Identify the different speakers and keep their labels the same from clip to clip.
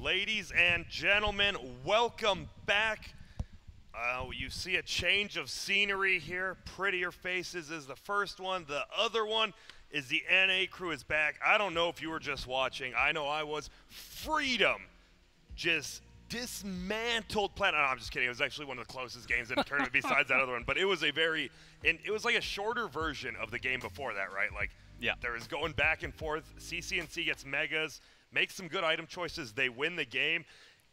Speaker 1: Ladies and gentlemen, welcome back. You see a change of scenery here. Prettier Faces is the first one. The other one is the NA crew is back. I don't know if you were just watching. I know I was. Freedom just dismantled Planet. No, I'm just kidding. It was actually one of the closest games in the tournament besides that other one. But it was a very, and it was like a shorter version of the game before that, right? Like, yeah, there was going back and forth. CCNC gets megas, makes some good item choices. They win the game,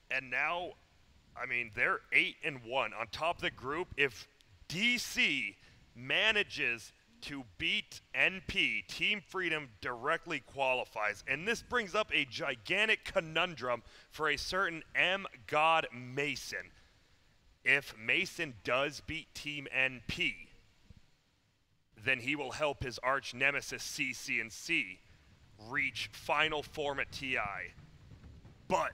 Speaker 1: and now, I mean, they're 8-1 on top of the group. If DC manages to beat NP, Team Freedom directly qualifies. And this brings up a gigantic conundrum for a certain M-God Mason. If Mason does beat Team NP, then he will help his arch nemesis CCNC reach final form at TI. But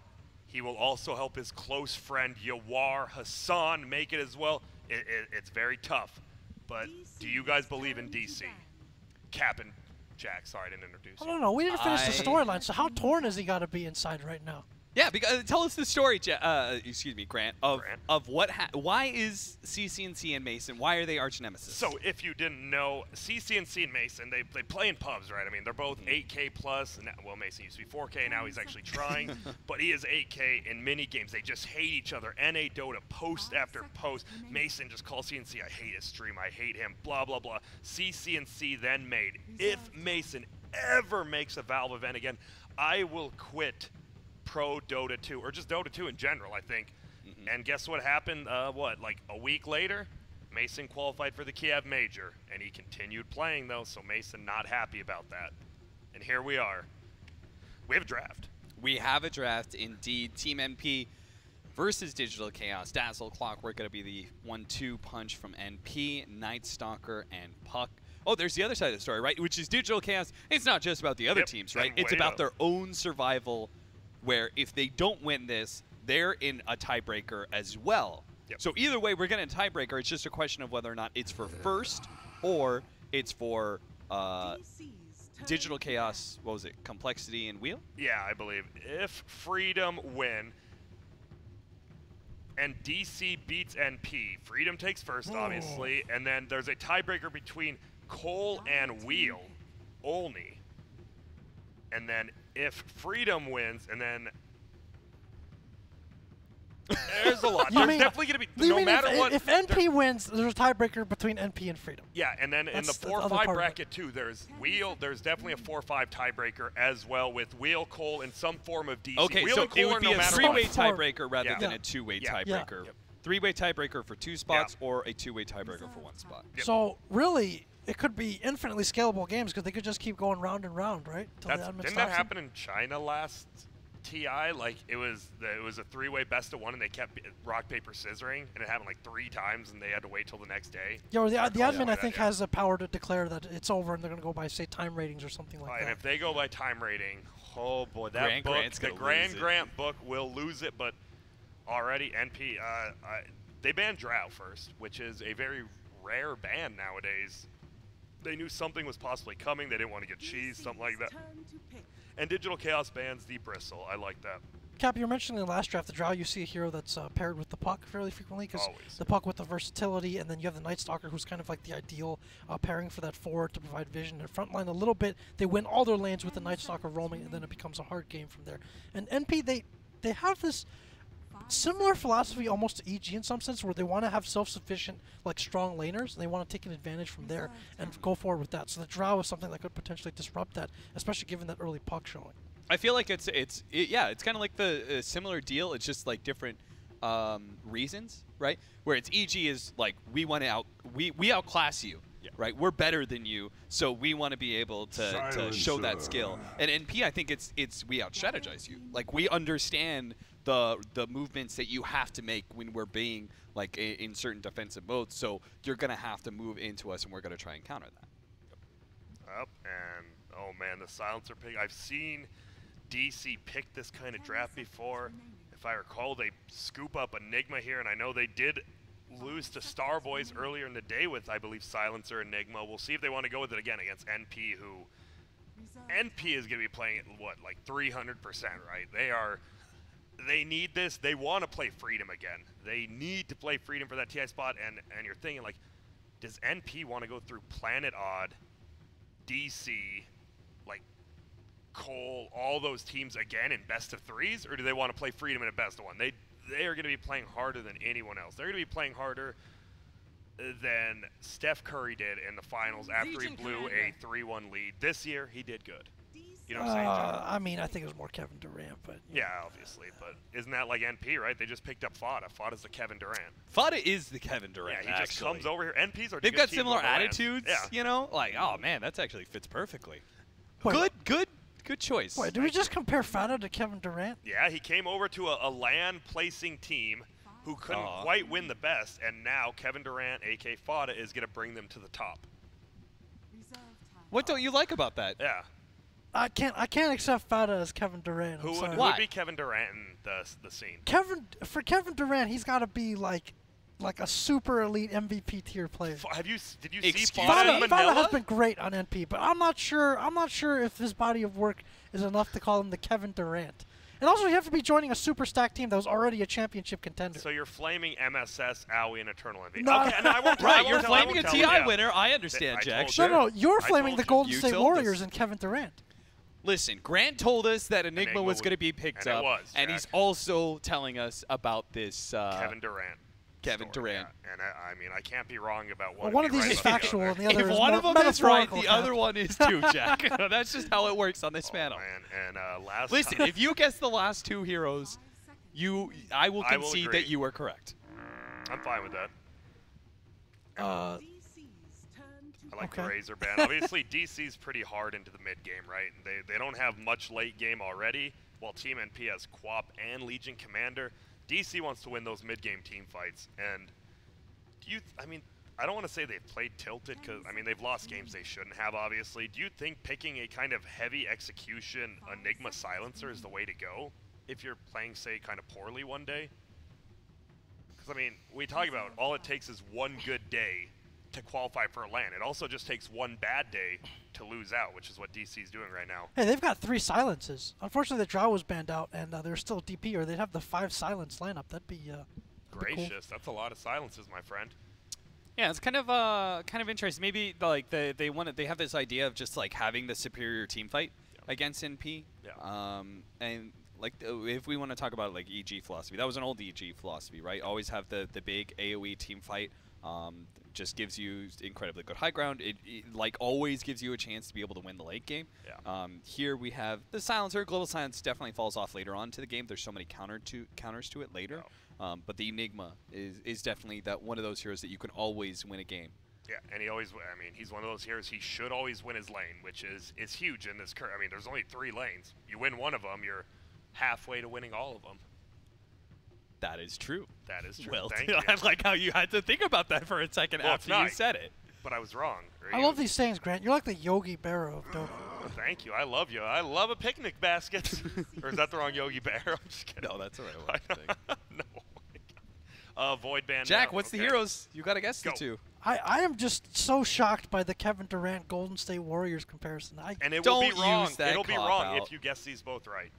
Speaker 1: he will also help his close friend Yawar Hassan make it as well. It's very tough. But do you guys believe in DC? Cap and Jack, sorry I didn't introduce you.
Speaker 2: I don't know. We didn't finish the storyline, so how torn is he got to be inside right now?
Speaker 3: Yeah, because tell us the story, excuse me, Grant, of what why is CCNC and Mason, why are they arch nemesis?
Speaker 1: So if you didn't know, CCNC and Mason, they play in pubs, right? I mean, they're both 8K plus. Well, Mason used to be 4K, now he's actually trying, but he is 8K in mini games. They just hate each other. NA Dota, post after post. Mason just calls CNC, I hate his stream, I hate him, blah, blah, blah. CCNC then made, if Mason ever makes a Valve event again, I will quit Pro Dota 2, or just Dota 2 in general, I think. And guess what happened, like a week later? Mason qualified for the Kiev Major, and he continued playing, though, so Mason not happy about that. And here we are. We have a draft.
Speaker 3: We have a draft, indeed. Team NP versus Digital Chaos. Dazzle, Clockwork going to be the 1-2 punch from NP, Night Stalker, and Puck. Oh, there's the other side of the story, right? Which is Digital Chaos. It's not just about the other teams, right? It's about their own survival, where if they don't win this, they're in a tiebreaker as well. So either way, we're getting a tiebreaker. It's just a question of whether or not it's for first or it's for Digital Chaos, what was it, Complexity and Wheel?
Speaker 1: Yeah, I believe. If Freedom win and DC beats NP, Freedom takes first, obviously, and then there's a tiebreaker between Cole and Wheel only. And then if Freedom wins, and then there's a lot. There's definitely going to be, no matter what.
Speaker 2: If NP wins, there's a tiebreaker between NP and Freedom.
Speaker 1: Yeah, and then in the 4-5 bracket, too, there's Wheel. There's definitely a 4-5 tiebreaker as well with Wheel, Cole, in some form of DC.
Speaker 3: Okay,
Speaker 1: Wheel
Speaker 3: so
Speaker 1: and Cole
Speaker 3: it would be
Speaker 1: no
Speaker 3: a three-way tiebreaker rather than a two-way tiebreaker. Three-way tiebreaker for 2 spots or a two-way tiebreaker for 1 spot.
Speaker 2: So, really, it could be infinitely scalable games because they could just keep going round and round, right?
Speaker 1: Didn't that happen in China last TI? Like, it was a 3-way best of 1, and they kept rock, paper, scissoring, and it happened like 3 times, and they had to wait till the next day.
Speaker 2: Yeah, or the admin, I think, has the power to declare that it's over, and they're going to go by, say, time ratings or something like that.
Speaker 1: And if they go by time rating, oh boy, that the Grant book will lose it, but already NP, they banned Drow first, which is a very rare ban nowadays. They knew something was possibly coming. They didn't want to get cheese, something like that. And Digital Chaos bans the Bristle. I like that.
Speaker 2: Cap, you were mentioning in the last draft, the Drow, you see a hero that's paired with the Puck fairly frequently, because the Puck with the versatility, and then you have the Night Stalker, who's kind of like the ideal pairing for that forward to provide vision and frontline a little bit. They win all their lanes with the Night Stalker roaming, and then it becomes a hard game from there. And NP, they have this similar philosophy almost to EG in some sense, where they want to have self-sufficient, like, strong laners, and they want to take an advantage from there and go forward with that. So the Drow is something that could potentially disrupt that, especially given that early Puck showing.
Speaker 3: I feel like it's kind of like the similar deal. It's just like different reasons, right? Where it's EG is like, we want to we outclass you. Right, we're better than you, so we want to be able to show that skill. And NP, I think it's we out-strategize you. Like, we understand the movements that you have to make when we're being like in certain defensive modes. So you're gonna have to move into us, and we're gonna try and counter that.
Speaker 1: And oh man, the silencer pick. I've seen DC pick this kind of draft before. If I recall, they scoop up Enigma here, and I know they did lose to Starboys earlier in the day with, I believe, Silencer Enigma. We'll see if they want to go with it again against NP, who NP is going to be playing at, what, like 300%, right? They are they need this. They want to play Freedom again. They need to play Freedom for that TI spot. And you're thinking, like, does NP want to go through Planet Odd, DC, like, Cole, all those teams again in best of threes? Or do they want to play Freedom in a best of one? They are going to be playing harder than anyone else. They're going to be playing harder than Steph Curry did in the finals after he blew a 3-1 lead. This year, he did good. You know what I'm saying, John?
Speaker 2: I mean, I think it was more Kevin Durant, but
Speaker 1: yeah, obviously. But isn't that like NP, right? They just picked up Fada. Fada's the Kevin Durant.
Speaker 3: Fada is the Kevin Durant.
Speaker 1: Yeah, he just comes over here. NPs are.
Speaker 3: They've got similar attitudes. Yeah. You know, like, oh man, that's actually fits perfectly.
Speaker 2: Wait,
Speaker 3: Good choice.
Speaker 2: Wait, did we just compare Fada to Kevin Durant?
Speaker 1: Yeah, he came over to a LAN placing team who couldn't quite win the best, and now Kevin Durant, a.k.a. Fada, is going to bring them to the top.
Speaker 3: What don't you like about that?
Speaker 1: Yeah.
Speaker 2: I can't accept Fada as Kevin Durant.
Speaker 1: Who would be Kevin Durant in the scene?
Speaker 2: For Kevin Durant, he's got to be like a super elite MVP tier player.
Speaker 1: Did you see
Speaker 2: Fada?
Speaker 1: Fada?
Speaker 2: Fada has been great on NP, but I'm not sure if his body of work is enough to call him the Kevin Durant. And also, you have to be joining a super stack team that was already a championship contender.
Speaker 1: So you're flaming MSS, Aoi, and Eternal Envy.
Speaker 2: No.
Speaker 1: Okay, no, I won't tell.
Speaker 3: Right, you're flaming a TI winner. I understand, Jack. Sure.
Speaker 2: No, you're flaming the Golden
Speaker 3: You
Speaker 2: State
Speaker 3: told
Speaker 2: Warriors
Speaker 3: us.
Speaker 2: and Kevin Durant.
Speaker 3: Listen, Grant told us that Enigma was going to be picked up, and he's also telling us about this
Speaker 1: Kevin Durant.
Speaker 3: Kevin Durant.
Speaker 1: Yeah. And I mean, I can't be wrong about one.
Speaker 2: Well, one of these is factual, and the other
Speaker 3: if
Speaker 2: is
Speaker 3: one
Speaker 2: more
Speaker 3: of them is right, the
Speaker 2: metaphorical.
Speaker 3: other one is too, Jack. That's just how it works on this panel.
Speaker 1: Man. And
Speaker 3: Listen, if you guess the last two heroes, I will concede that you are correct.
Speaker 1: I'm fine with that. I like
Speaker 2: Okay.
Speaker 1: the Razor Band. Obviously, DC's pretty hard into the mid game, right? They don't have much late game already, while Team NP has Quap and Legion Commander. DC wants to win those mid game team fights, and I don't want to say they've played tilted because they've lost games they shouldn't have. Obviously, do you think picking a kind of heavy execution Enigma silencer is the way to go if you're playing, say, kind of poorly one day? Because we talk about all it takes is one good day to qualify for a LAN. It also just takes one bad day to lose out, which is what DC's doing right now.
Speaker 2: Hey, they've got 3 silences. Unfortunately, the draw was banned out, and they're still DP, or they'd have the 5 silence lineup. That'd be
Speaker 1: gracious.
Speaker 2: Cool.
Speaker 1: That's a lot of silences, my friend.
Speaker 3: Yeah, it's kind of interesting. Maybe like they have this idea of just like having the superior team fight against NP.
Speaker 1: Yeah.
Speaker 3: And like if we want to talk about like EG philosophy, that was an old EG philosophy, right? Always have the big AOE team fight. Just gives you incredibly good high ground. It like always gives you a chance to be able to win the late game.
Speaker 1: Yeah.
Speaker 3: Here we have the silencer. Global Silence definitely falls off later on to the game. There's so many counters to it later. Oh. But the Enigma is definitely one of those heroes that you can always win a game.
Speaker 1: Yeah, and he's one of those heroes. He should always win his lane, which is huge in this curve. There's only 3 lanes. You win one of them, you're halfway to winning all of them.
Speaker 3: That is true.
Speaker 1: That is true.
Speaker 3: Well,
Speaker 1: thank you.
Speaker 3: I like how you had to think about that for a second after you said it.
Speaker 1: But I was wrong.
Speaker 2: I love these sayings, Grant. You're like the Yogi Berra of Dota.
Speaker 1: Thank you. I love you. I love a picnic basket. Or is that the wrong Yogi Bear? I'm just kidding.
Speaker 3: No, that's the right one.
Speaker 1: No. Void Band.
Speaker 3: Jack, what's the heroes? You got to guess the 2.
Speaker 2: I am just so shocked by the Kevin Durant Golden State Warriors comparison.
Speaker 1: And it will be wrong. It'll be wrong if you guess these both right.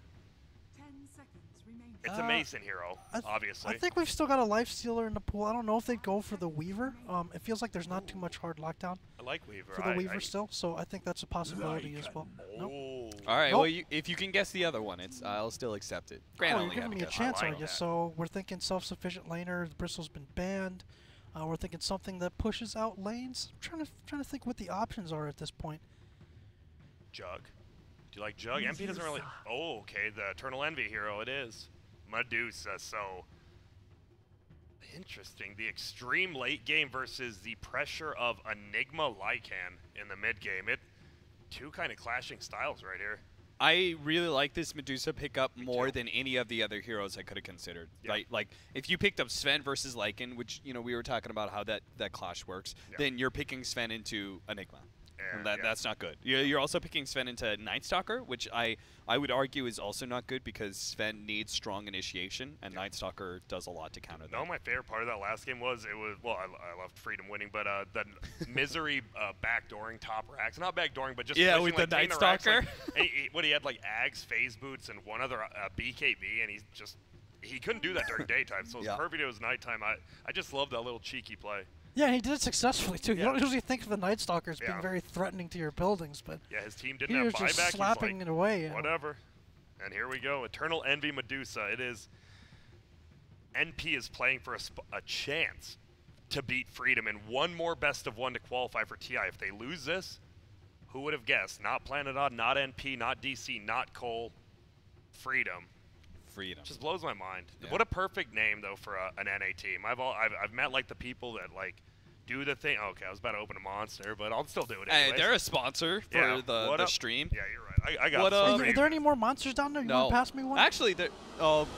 Speaker 1: It's a Mason hero, obviously.
Speaker 2: I think we've still got a Lifestealer in the pool. I don't know if they'd go for the Weaver. It feels like there's not too much hard lockdown.
Speaker 1: I like Weaver.
Speaker 2: For the Weaver still, so I think that's a possibility as well.
Speaker 1: Nope.
Speaker 3: All right, well, if you can guess the other one, I'll still accept it. Grant
Speaker 2: you're giving me a chance, I guess. So we're thinking self-sufficient laner. The Bristle's been banned. We're thinking something that pushes out lanes. I'm trying to think what the options are at this point.
Speaker 1: Jug. Do you like Jug? MP doesn't really... Oh, okay. The Eternal Envy hero it is. Medusa, so interesting. The extreme late game versus the pressure of Enigma Lycan in the mid game. 2 kind of clashing styles right here.
Speaker 3: I really like this Medusa pickup more than any of the other heroes I could have considered. Yeah. Like if you picked up Sven versus Lycan, which we were talking about how that clash works, then you're picking Sven into Enigma. And that's not good. You're also picking Sven into Night Stalker, which I would argue is also not good because Sven needs strong initiation, and Night Stalker does a lot to counter that.
Speaker 1: No, my favorite part of that last game was well, I loved Freedom winning, but the Misery backdooring top racks. Not backdooring, but just
Speaker 3: with the Night Stalker.
Speaker 1: He had like Ags, Phase Boots, and one other BKB, and he just he couldn't do that during daytime, so it was perfect. It was nighttime. I just love that little cheeky play.
Speaker 2: Yeah, he did it successfully too. You don't usually think of the Night Stalkers being very threatening to your buildings, but
Speaker 1: his team didn't have buyback.
Speaker 2: He was just slapping it away.
Speaker 1: Whatever. And here we go, Eternal Envy Medusa. It is NP is playing for a chance to beat Freedom and one more best of one to qualify for TI. If they lose this, who would have guessed? Not Planet Odd, not NP, not DC, not Cole, Freedom. Just blows my mind. Yeah. What a perfect name though for an NA team. I've met like the people that like do the thing. Okay, I was about to open a Monster, but I'll still do it anyways.
Speaker 3: Hey, they're a sponsor for the stream.
Speaker 1: Yeah, you're right. I got
Speaker 2: Are there any more monsters down there? You want to pass me one?
Speaker 3: Actually,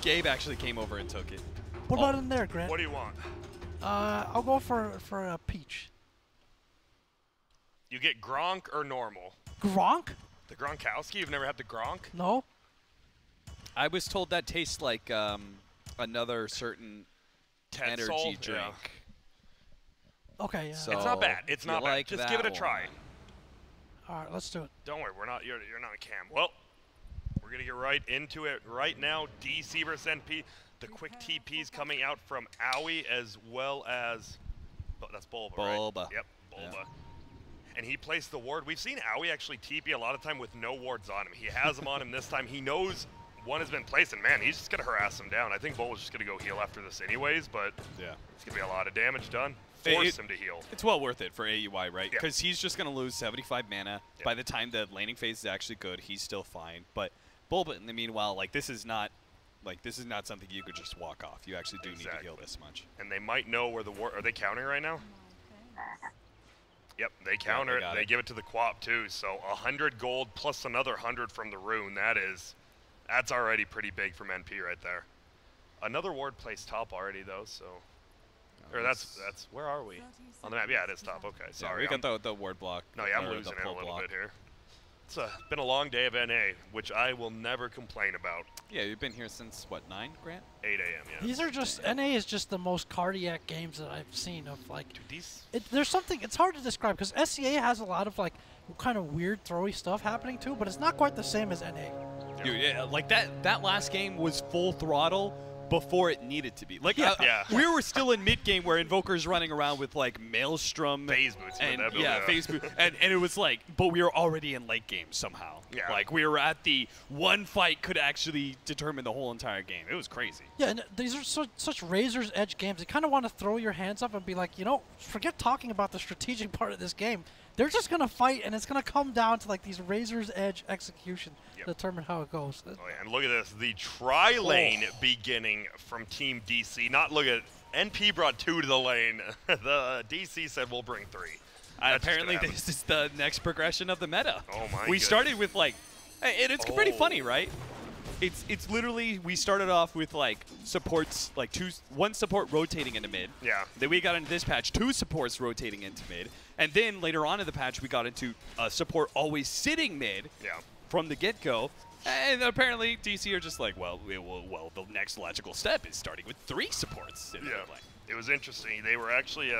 Speaker 3: Gabe actually came over and took it.
Speaker 2: What about in there, Grant?
Speaker 1: What do you want?
Speaker 2: I'll go for a peach.
Speaker 1: You get Gronk or normal?
Speaker 2: Gronk?
Speaker 1: The Gronkowski? You've never had the Gronk?
Speaker 2: No.
Speaker 3: I was told that tastes like another certain energy drink.
Speaker 2: Yeah. Okay, yeah.
Speaker 1: So it's not bad. It's not bad.
Speaker 3: Like
Speaker 1: just give it a try.
Speaker 2: All right, let's do it.
Speaker 1: Don't worry, you're not on cam. Well, we're gonna get right into it right now. DC versus NP. The quick TPs coming out from Owie as well as that's Bulba, right? Yep, Bulba. Yeah. And he placed the ward. We've seen Owie actually TP a lot of time with no wards on him. He has them on him this time. He knows one has been placed, and man, he's just gonna harass him down. I think Bulba's just gonna go heal after this anyways, but it's gonna be a lot of damage done. Force him to heal.
Speaker 3: It's well worth it for AUI, right? Because he's just gonna lose 75 mana. By the time the laning phase is actually good, he's still fine. But Bulba, in the meanwhile, like this is not something you could just walk off. You actually do need to heal this much.
Speaker 1: And they might know where the ward. Are they countering right now? Yep, they counter it. They give it to the Quap too. So 100 gold plus another 100 from the rune. That's already pretty big from NP right there. Another ward placed top already though. So, or that's where are we on the map? Yeah, it is top. Okay, sorry.
Speaker 3: Yeah, we got the ward block.
Speaker 1: No, yeah, I'm losing it a little bit here. It's been a long day of NA, which I will never complain about.
Speaker 3: Yeah, you've been here since, what, 9, Grant?
Speaker 1: 8 a.m., yeah.
Speaker 2: These are just, NA is just the most cardiac games that I've seen of, like,
Speaker 1: dude,
Speaker 2: there's something, it's hard to describe, because SCA has a lot of, like, kind of weird, throwy stuff happening, too, but it's not quite the same as NA.
Speaker 3: Dude, yeah, like, that last game was full throttle before it needed to be. Like, we were still in mid-game where Invoker's running around with, like, Maelstrom.
Speaker 1: Phase boots.
Speaker 3: And, phase boots. and it was like, but we were already in late game somehow.
Speaker 1: Yeah.
Speaker 3: Like, we were at the one fight could actually determine the whole entire game. It was crazy.
Speaker 2: Yeah, and these are such razor's edge games. You kind of want to throw your hands up and be like, you know, forget talking about the strategic part of this game. They're just going to fight, and it's going to come down to, like, these razor's edge execution to determine how it goes.
Speaker 1: Oh, yeah, and look at this. The tri-lane beginning from Team DC. Look at NP brought 2 to the lane. The DC said we'll bring 3.
Speaker 3: Apparently, this is the next progression of the meta.
Speaker 1: Oh, my
Speaker 3: We started with, like, and it's pretty funny, right? It's literally, we started off with like supports, like one support rotating into mid.
Speaker 1: Yeah.
Speaker 3: Then we got into this patch 2 supports rotating into mid, and then later on in the patch we got into support always sitting mid.
Speaker 1: Yeah.
Speaker 3: From the get-go, and apparently DC are just like, well, the next logical step is starting with 3 supports. In the lane.
Speaker 1: It was interesting. They were actually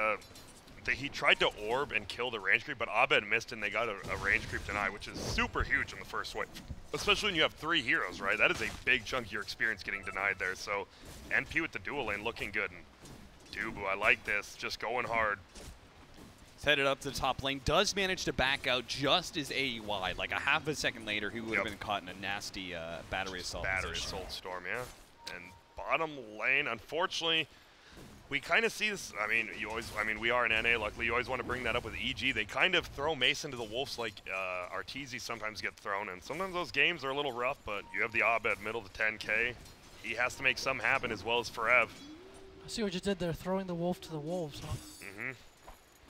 Speaker 1: he tried to orb and kill the range creep, but Abed missed and they got a range creep deny, which is super huge in the first wave. Especially when you have 3 heroes, right? That is a big chunk of your experience getting denied there. So NP with the dual lane looking good. And Dubu, I like this. Just going hard.
Speaker 3: He's headed up to the top lane. Does manage to back out just as AEY. Like a half a second later, he would have been caught in a nasty battery assault
Speaker 1: assault storm, yeah. And bottom lane, unfortunately, we kind of see this. We are in NA. Luckily, you always want to bring that up with EG. They kind of throw Mace into the wolves like Arteezy sometimes get thrown, and sometimes those games are a little rough. But you have the Abed middle to 10K. He has to make some happen as well as Forev.
Speaker 2: I see what you did there, throwing the wolf to the wolves, huh?
Speaker 1: Mm-hmm.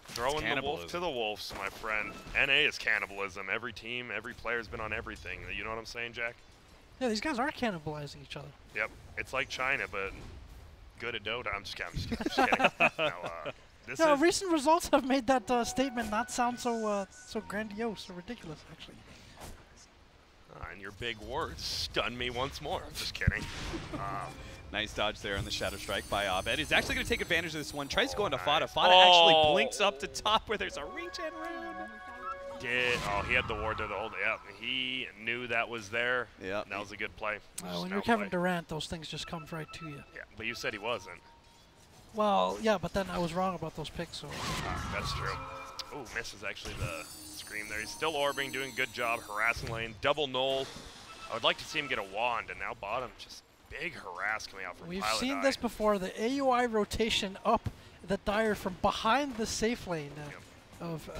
Speaker 1: Throwing the wolf to the wolves, my friend. NA is cannibalism. Every team, every player's been on everything. You know what I'm saying, Jack?
Speaker 2: Yeah, these guys are cannibalizing each other.
Speaker 1: Yep. It's like China, but good at Dota. I'm just kidding.
Speaker 2: No, recent results have made that statement not sound so grandiose or ridiculous, actually.
Speaker 1: And your big words stun me once more. I'm just kidding.
Speaker 3: Nice dodge there on the Shadow Strike by Abed. He's actually going to take advantage of this one. Tries to go into Fada. Fada actually blinks up to top where there's a regen rune.
Speaker 1: did. Oh, he had the ward there the whole day. Yeah, he knew that was there.
Speaker 3: Yeah.
Speaker 1: That was a good play.
Speaker 2: When you're Kevin Durant, those things just come right to you.
Speaker 1: Yeah, but you said he wasn't.
Speaker 2: Well, yeah, but then I was wrong about those picks. So.
Speaker 1: That's true. Oh, misses actually the scream there. He's still orbiting, doing a good job, harassing lane. Double null. I would like to see him get a wand, and now bottom, just big harass coming out from
Speaker 2: We've
Speaker 1: Pilot
Speaker 2: seen
Speaker 1: Eye.
Speaker 2: this before, the AUI rotation up the Dire from behind the safe lane of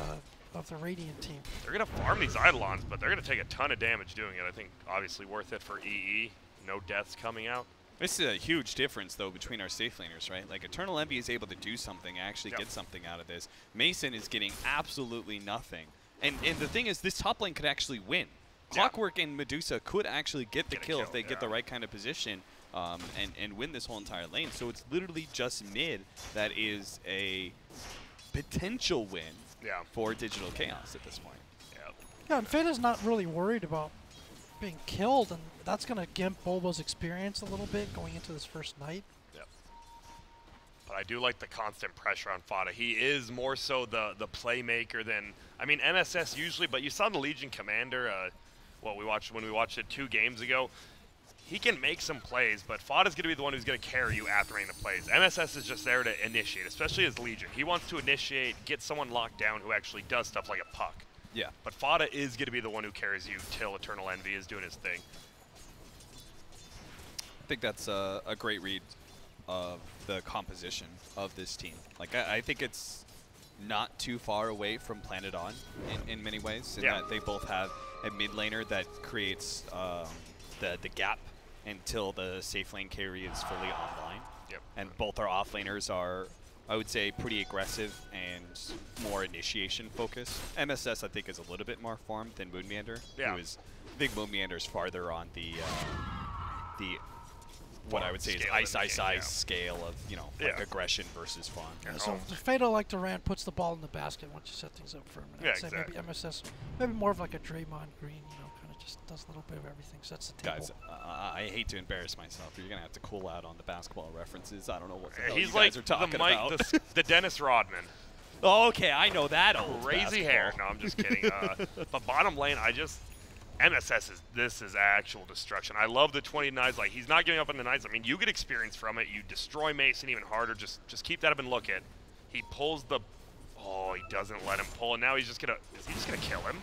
Speaker 2: the Radiant team.
Speaker 1: They're going to farm these Eidolons, but they're going to take a ton of damage doing it. I think obviously worth it for EE. No deaths coming out.
Speaker 3: This is a huge difference, though, between our safe laners, right? Like, Eternal Envy is able to do something, actually get something out of this. Mason is getting absolutely nothing. And the thing is, this top lane could actually win. Clockwork and Medusa could actually get the kill if they get the right kind of position and win this whole entire lane. So it's literally just mid that is a potential win for Digital Chaos at this point.
Speaker 2: Yeah, and Fata's not really worried about being killed, and that's going to gimp Bulba's experience a little bit going into this first night.
Speaker 1: Yep. But I do like the constant pressure on Fata. He is more so the playmaker than, I mean, MSS usually, but you saw the Legion Commander, when we watched it 2 games ago. He can make some plays, but Fata's going to be the one who's going to carry you after making the plays. MSS is just there to initiate, especially as Legion. He wants to initiate, get someone locked down who actually does stuff like a puck.
Speaker 3: Yeah.
Speaker 1: But Fata is going to be the one who carries you till Eternal Envy is doing his thing.
Speaker 3: I think that's a great read of the composition of this team. Like, I think it's not too far away from Planet On in many ways, in that they both have a mid laner that creates the gap until the safe lane carry is fully online.
Speaker 1: Yep.
Speaker 3: And both our off laners are, I would say, pretty aggressive and more initiation focused. MSS, I think, is a little bit more farmed than Moonmeander.
Speaker 1: Yeah.
Speaker 3: Who is, I think Moonmeander's farther on the what I would say is ice scale of, you know, like aggression versus farm.
Speaker 2: Yeah, so Fata, like Durant, puts the ball in the basket once you set things up for him. And I'd say maybe MSS, maybe more of like a Draymond Green, you know, kind of just does a little bit of everything, sets the table.
Speaker 3: Guys, I hate to embarrass myself. You're going to have to cool out on the basketball references. I don't know what the hell
Speaker 1: He's
Speaker 3: you
Speaker 1: like
Speaker 3: guys are talking about.
Speaker 1: the Dennis Rodman.
Speaker 3: Oh, okay, I know that old
Speaker 1: crazy hair. No, I'm just kidding. But bottom lane, MSS this is actual destruction. I love the 20 knives. Like, he's not giving up on the knives. I mean, you get experience from it. You destroy Mason even harder. Just keep that up and look at. He pulls the. Oh, he doesn't let him pull, and now he's just gonna. Is he just gonna kill him?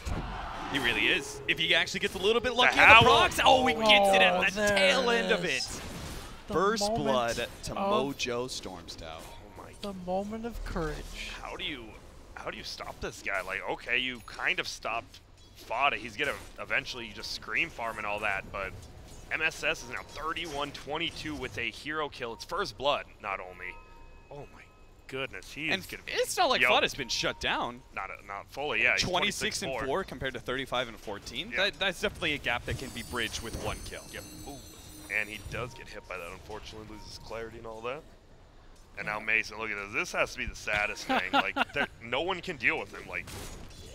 Speaker 3: He really is. If he actually gets a little bit lucky on the procs. Oh, he gets it at the tail end of it. First blood to Mojo Stormstout.
Speaker 1: Oh my.
Speaker 2: The moment of courage.
Speaker 1: How do you stop this guy? Like, okay, you kind of stopped Fata. He's gonna eventually just scream farm and all that, but MSS is now 31-22 with a hero kill. It's first blood, not only. Oh my goodness, he's gonna be.
Speaker 3: It's not like Fata's been shut down.
Speaker 1: Not fully, yeah.
Speaker 3: 26-4 compared to 35-14.
Speaker 1: Yeah.
Speaker 3: That's definitely a gap that can be bridged with 1 kill.
Speaker 1: Yep. Ooh. And he does get hit by that, unfortunately, loses clarity and all that. And now Mason, look at this. This has to be the saddest thing. Like, no one can deal with him. Like,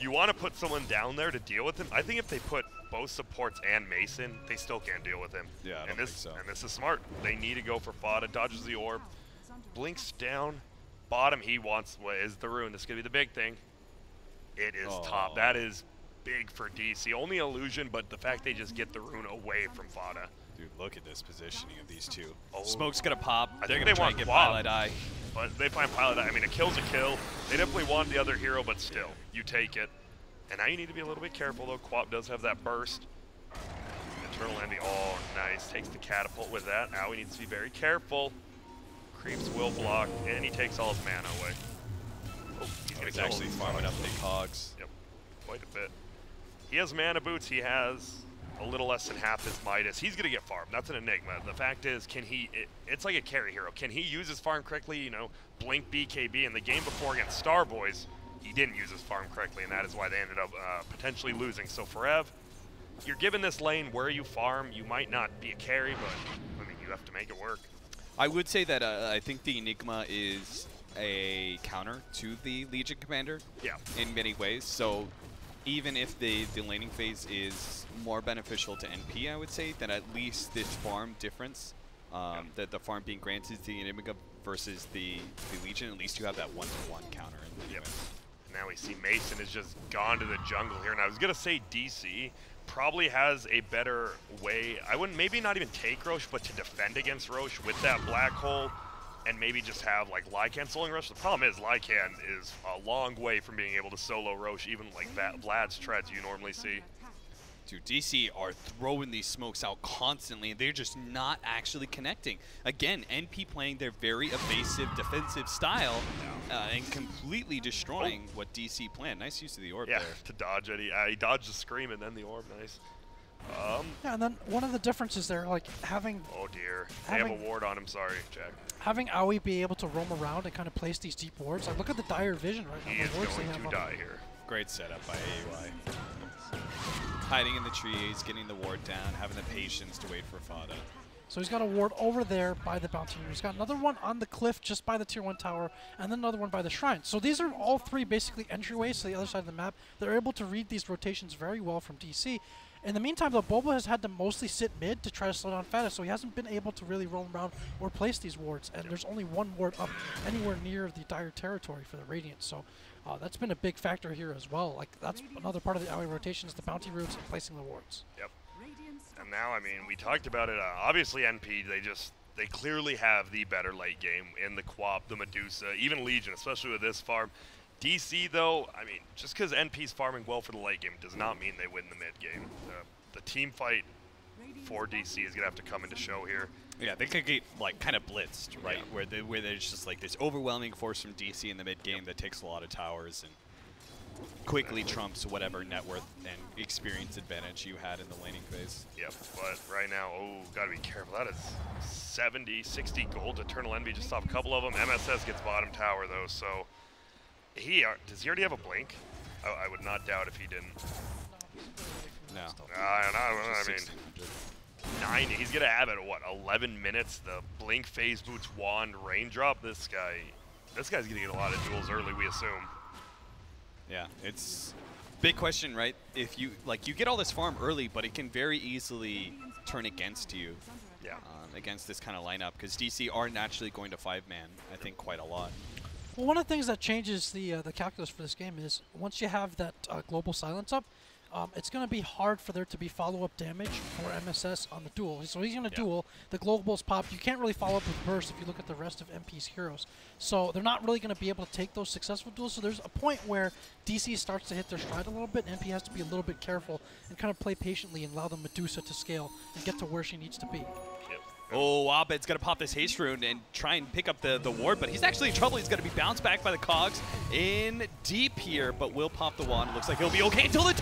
Speaker 1: you want to put someone down there to deal with him. I think if they put both supports and Mason, they still can't deal with him.
Speaker 3: Yeah, I don't think so.
Speaker 1: And this is smart. They need to go for Fata. Dodges the orb. Blinks down. Bottom, he wants is the rune. This is going to be the big thing. It is top. That is big for DC. Only illusion, but the fact they just get the rune away from Fata.
Speaker 3: Dude, look at this positioning of these two. Smoke's going to pop.
Speaker 1: They're
Speaker 3: going to try and get Pilot Eye.
Speaker 1: But they find Pilot Eye. I mean, a kill's a kill. They definitely want the other hero, but still, you take it. And now you need to be a little bit careful, though. Quap does have that burst. Eternal Envy, oh, nice. Takes the catapult with that. Now he needs to be very careful. Creeps will block, and he takes all his mana away. Oh,
Speaker 3: he's actually farming up big hogs.
Speaker 1: Yep, quite a bit. He has mana boots. He has a little less than half his Midas. He's going to get farmed. That's an enigma. The fact is, can he... it's like a carry hero. Can he use his farm correctly? You know, blink BKB. In the game before against Starboys, he didn't use his farm correctly, and that is why they ended up potentially losing. So Forev, you're given this lane where you farm. You might not be a carry, but, I mean, you have to make it work.
Speaker 3: I would say that I think the Enigma is a counter to the Legion Commander in many ways. So even if the laning phase is more beneficial to NP, I would say, then at least this farm difference, that the farm being granted to the Enigma versus the Legion, at least you have that 1-to-1 counter in the
Speaker 1: now we see Mason has just gone to the jungle here. And I was going to say DC probably has a better way. I wouldn't maybe not even take Roche, but to defend against Roche with that black hole and maybe just have like Lycan soloing Roche. The problem is Lycan is a long way from being able to solo Roche, even like that Vlad's treads you normally see.
Speaker 3: Dude, DC are throwing these smokes out constantly, and they're just not actually connecting. Again, NP playing their very evasive defensive style and completely destroying what DC planned. Nice use of the orb there.
Speaker 1: To dodge it. He dodged the scream and then the orb. Nice.
Speaker 2: Yeah, and then one of the differences there, like having...
Speaker 1: Oh dear. They have a ward on him. Sorry, Jack.
Speaker 2: Having Aoi be able to roam around and kind of place these deep wards. Like, look at the dire vision right now.
Speaker 1: He is going to die here.
Speaker 3: Great setup by AUI. Hiding in the trees, getting the ward down, having the patience to wait for Fada.
Speaker 2: So he's got a ward over there by the bounty. He's got another one on the cliff just by the tier 1 tower, and then another one by the shrine. So these are all three basically entryways to the other side of the map. They're able to read these rotations very well from DC. In the meantime, though, Bobo has had to mostly sit mid to try to slow down Fada, so he hasn't been able to really roam around or place these wards. And there's only one ward up anywhere near the dire territory for the Radiant. So that's been a big factor here as well. Like, that's another part of the AOE rotation is the bounty routes and placing the wards.
Speaker 1: Yep. And now, I mean, we talked about it. Obviously, NP, they clearly have the better late game in the Quap, the Medusa, even Legion, especially with this farm. DC, though, I mean, just because NP's farming well for the late game does not mean they win the mid game. The team fight for DC is going to have to come into show here.
Speaker 3: Yeah, they could get, like, kind of blitzed, right? Yeah. Where there's just, like, this overwhelming force from DC in the mid game that takes a lot of towers and quickly trumps whatever net worth and experience advantage you had in the laning phase.
Speaker 1: Yep, but right now, gotta be careful. That is 70, 60 gold. Eternal Envy just off a couple of them. MSS gets bottom tower, though, so... does he already have a blink? I would not doubt if he didn't.
Speaker 3: No.
Speaker 1: I mean, 9. He's gonna have it at what? 11 minutes. The blink, phase boots, wand, raindrop. This guy's gonna get a lot of duels early, we assume.
Speaker 3: Yeah, it's big question, right? If you you get all this farm early, but it can very easily turn against you.
Speaker 1: Yeah.
Speaker 3: Against this kind of lineup, because DC are naturally going to 5-man, I think, quite a lot.
Speaker 2: Well, one of the things that changes the calculus for this game is once you have that global silence up, it's going to be hard for there to be follow-up damage for MSS on the duel. So he's going to duel, the globals pop. You can't really follow up with burst if you look at the rest of MP's heroes. So they're not really going to be able to take those successful duels. So there's a point where DC starts to hit their stride a little bit, and MP has to be a little bit careful and kind of play patiently and allow the Medusa to scale and get to where she needs to be.
Speaker 3: Oh, Abed's going to pop this haste rune and try and pick up the ward, but he's actually in trouble. He's going to be bounced back by the cogs in deep here, but will pop the wand. Looks like he'll be okay until the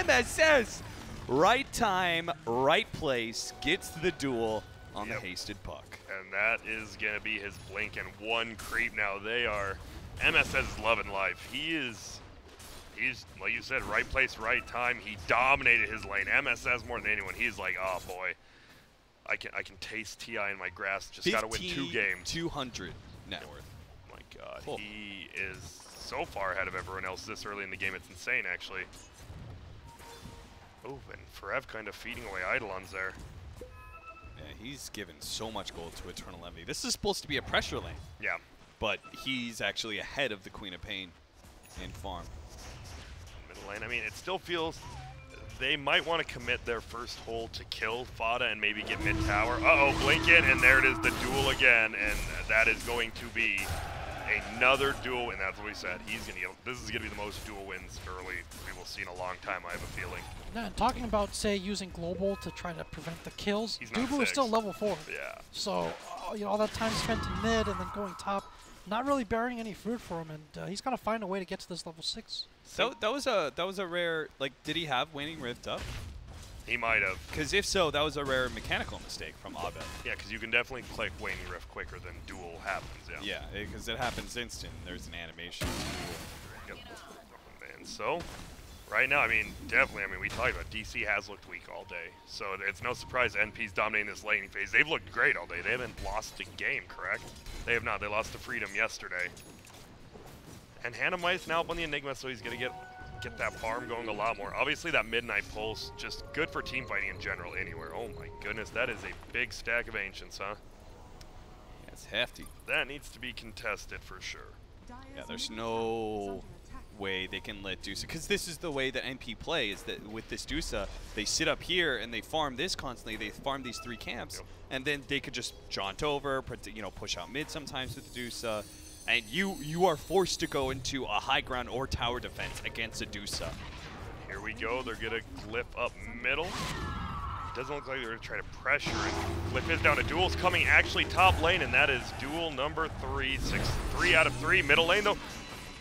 Speaker 3: MSS! Right time, right place, gets the duel on the hasted puck.
Speaker 1: And that is going to be his blink and one creep now. MSS is loving life. He's, like you said, right place, right time. He dominated his lane. MSS more than anyone. He's like, oh boy. I can taste TI in my grass. Just got to win 2 games.
Speaker 3: 200 net worth.
Speaker 1: My God, he is so far ahead of everyone else this early in the game. It's insane, actually. Oh, and Forev kind of feeding away Eidolons there.
Speaker 3: Yeah, he's given so much gold to Eternal Envy. This is supposed to be a pressure lane.
Speaker 1: Yeah.
Speaker 3: But he's actually ahead of the Queen of Pain in farm.
Speaker 1: Middle lane, I mean, it still feels... They might want to commit their first hole to kill Fada and maybe get mid-tower. Uh-oh, blink in, and there it is, the duel again, and that is going to be another duel, and that's what we said. This is going to be the most duel wins early we will see in a long time, I have a feeling.
Speaker 2: Yeah, and talking about, say, using global to try to prevent the kills, Dubu is still level 4.
Speaker 1: Yeah.
Speaker 2: So, all that time spent in mid and then going top, not really bearing any fruit for him, and he's got to find a way to get to this level 6.
Speaker 3: So that was a rare, did he have Waning Rift up?
Speaker 1: He might have.
Speaker 3: Because if so, that was a rare mechanical mistake from Abed.
Speaker 1: Yeah, because you can definitely click Waning Rift quicker than duel happens,
Speaker 3: yeah. Yeah, because it happens instant. There's an animation.
Speaker 1: Yep. And so, right now, I mean, definitely, we talked about DC has looked weak all day. So it's no surprise NP's dominating this laning phase. They've looked great all day. They haven't lost a game, correct? They have not. They lost to Freedom yesterday. And Hanamite's now up on the Enigma, so he's going to get that farm going a lot more. Obviously, that Midnight Pulse, just good for team fighting in general anywhere. Oh my goodness, that is a big stack of Ancients, huh?
Speaker 3: That's hefty.
Speaker 1: That needs to be contested for sure.
Speaker 3: Yeah, there's no way they can let Dusa, because this is the way that NP play, is that with this Dusa, they sit up here and they farm this constantly. They farm these 3 camps, and then they could just jaunt over, push out mid sometimes with the Dusa, and you are forced to go into a high ground or tower defense against a Dusa.
Speaker 1: Here we go. They're gonna glyph up middle. Doesn't look like they're going to try to pressure it. Glyph is down to duels coming actually top lane, and that is duel number 3. 3 out of 3. Middle lane, though,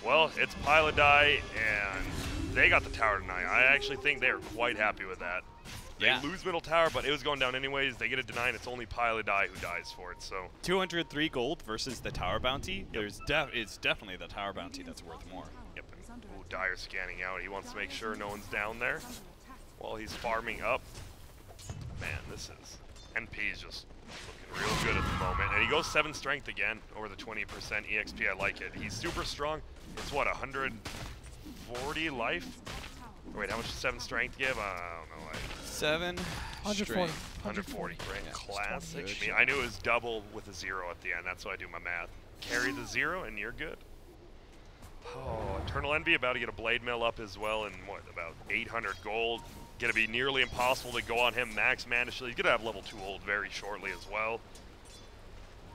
Speaker 1: well, it's Pilot Die, and they got the tower tonight. I actually think they are quite happy with that. They lose middle tower, but it was going down anyways. They get a deny, and it's only Pilot Die who dies for it. So
Speaker 3: 203 gold versus the tower bounty. It's definitely the tower bounty that's worth more.
Speaker 1: Yep. Ooh, Dire scanning out. He wants to make sure no one's down there while he's farming up. Man, this is NP's just looking real good at the moment. And he goes 7 strength again over the 20% EXP. I like it. He's super strong. It's what, 140 life? Wait, how much does 7 strength give? I don't know.
Speaker 3: 7
Speaker 2: 140.
Speaker 1: 140. Great.
Speaker 3: Yeah,
Speaker 1: Classic. I knew it was double with a 0 at the end. That's why I do my math. Carry the 0 and you're good. Oh, Eternal Envy about to get a Blade Mill up as well, and what, about 800 gold. Gonna be nearly impossible to go on him. Max Mana Shield. He's gonna have level 2 ult very shortly as well.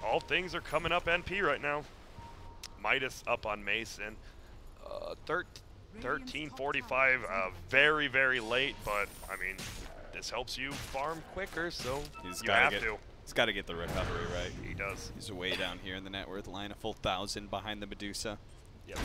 Speaker 1: All things are coming up NP right now. Midas up on Mason. 13:45. Very, very late, but I mean, this helps you farm quicker, so you have to.
Speaker 3: He's got to get the recovery right.
Speaker 1: He does.
Speaker 3: He's way down here in the net worth line, a full 1,000 behind the Medusa.
Speaker 1: Yep.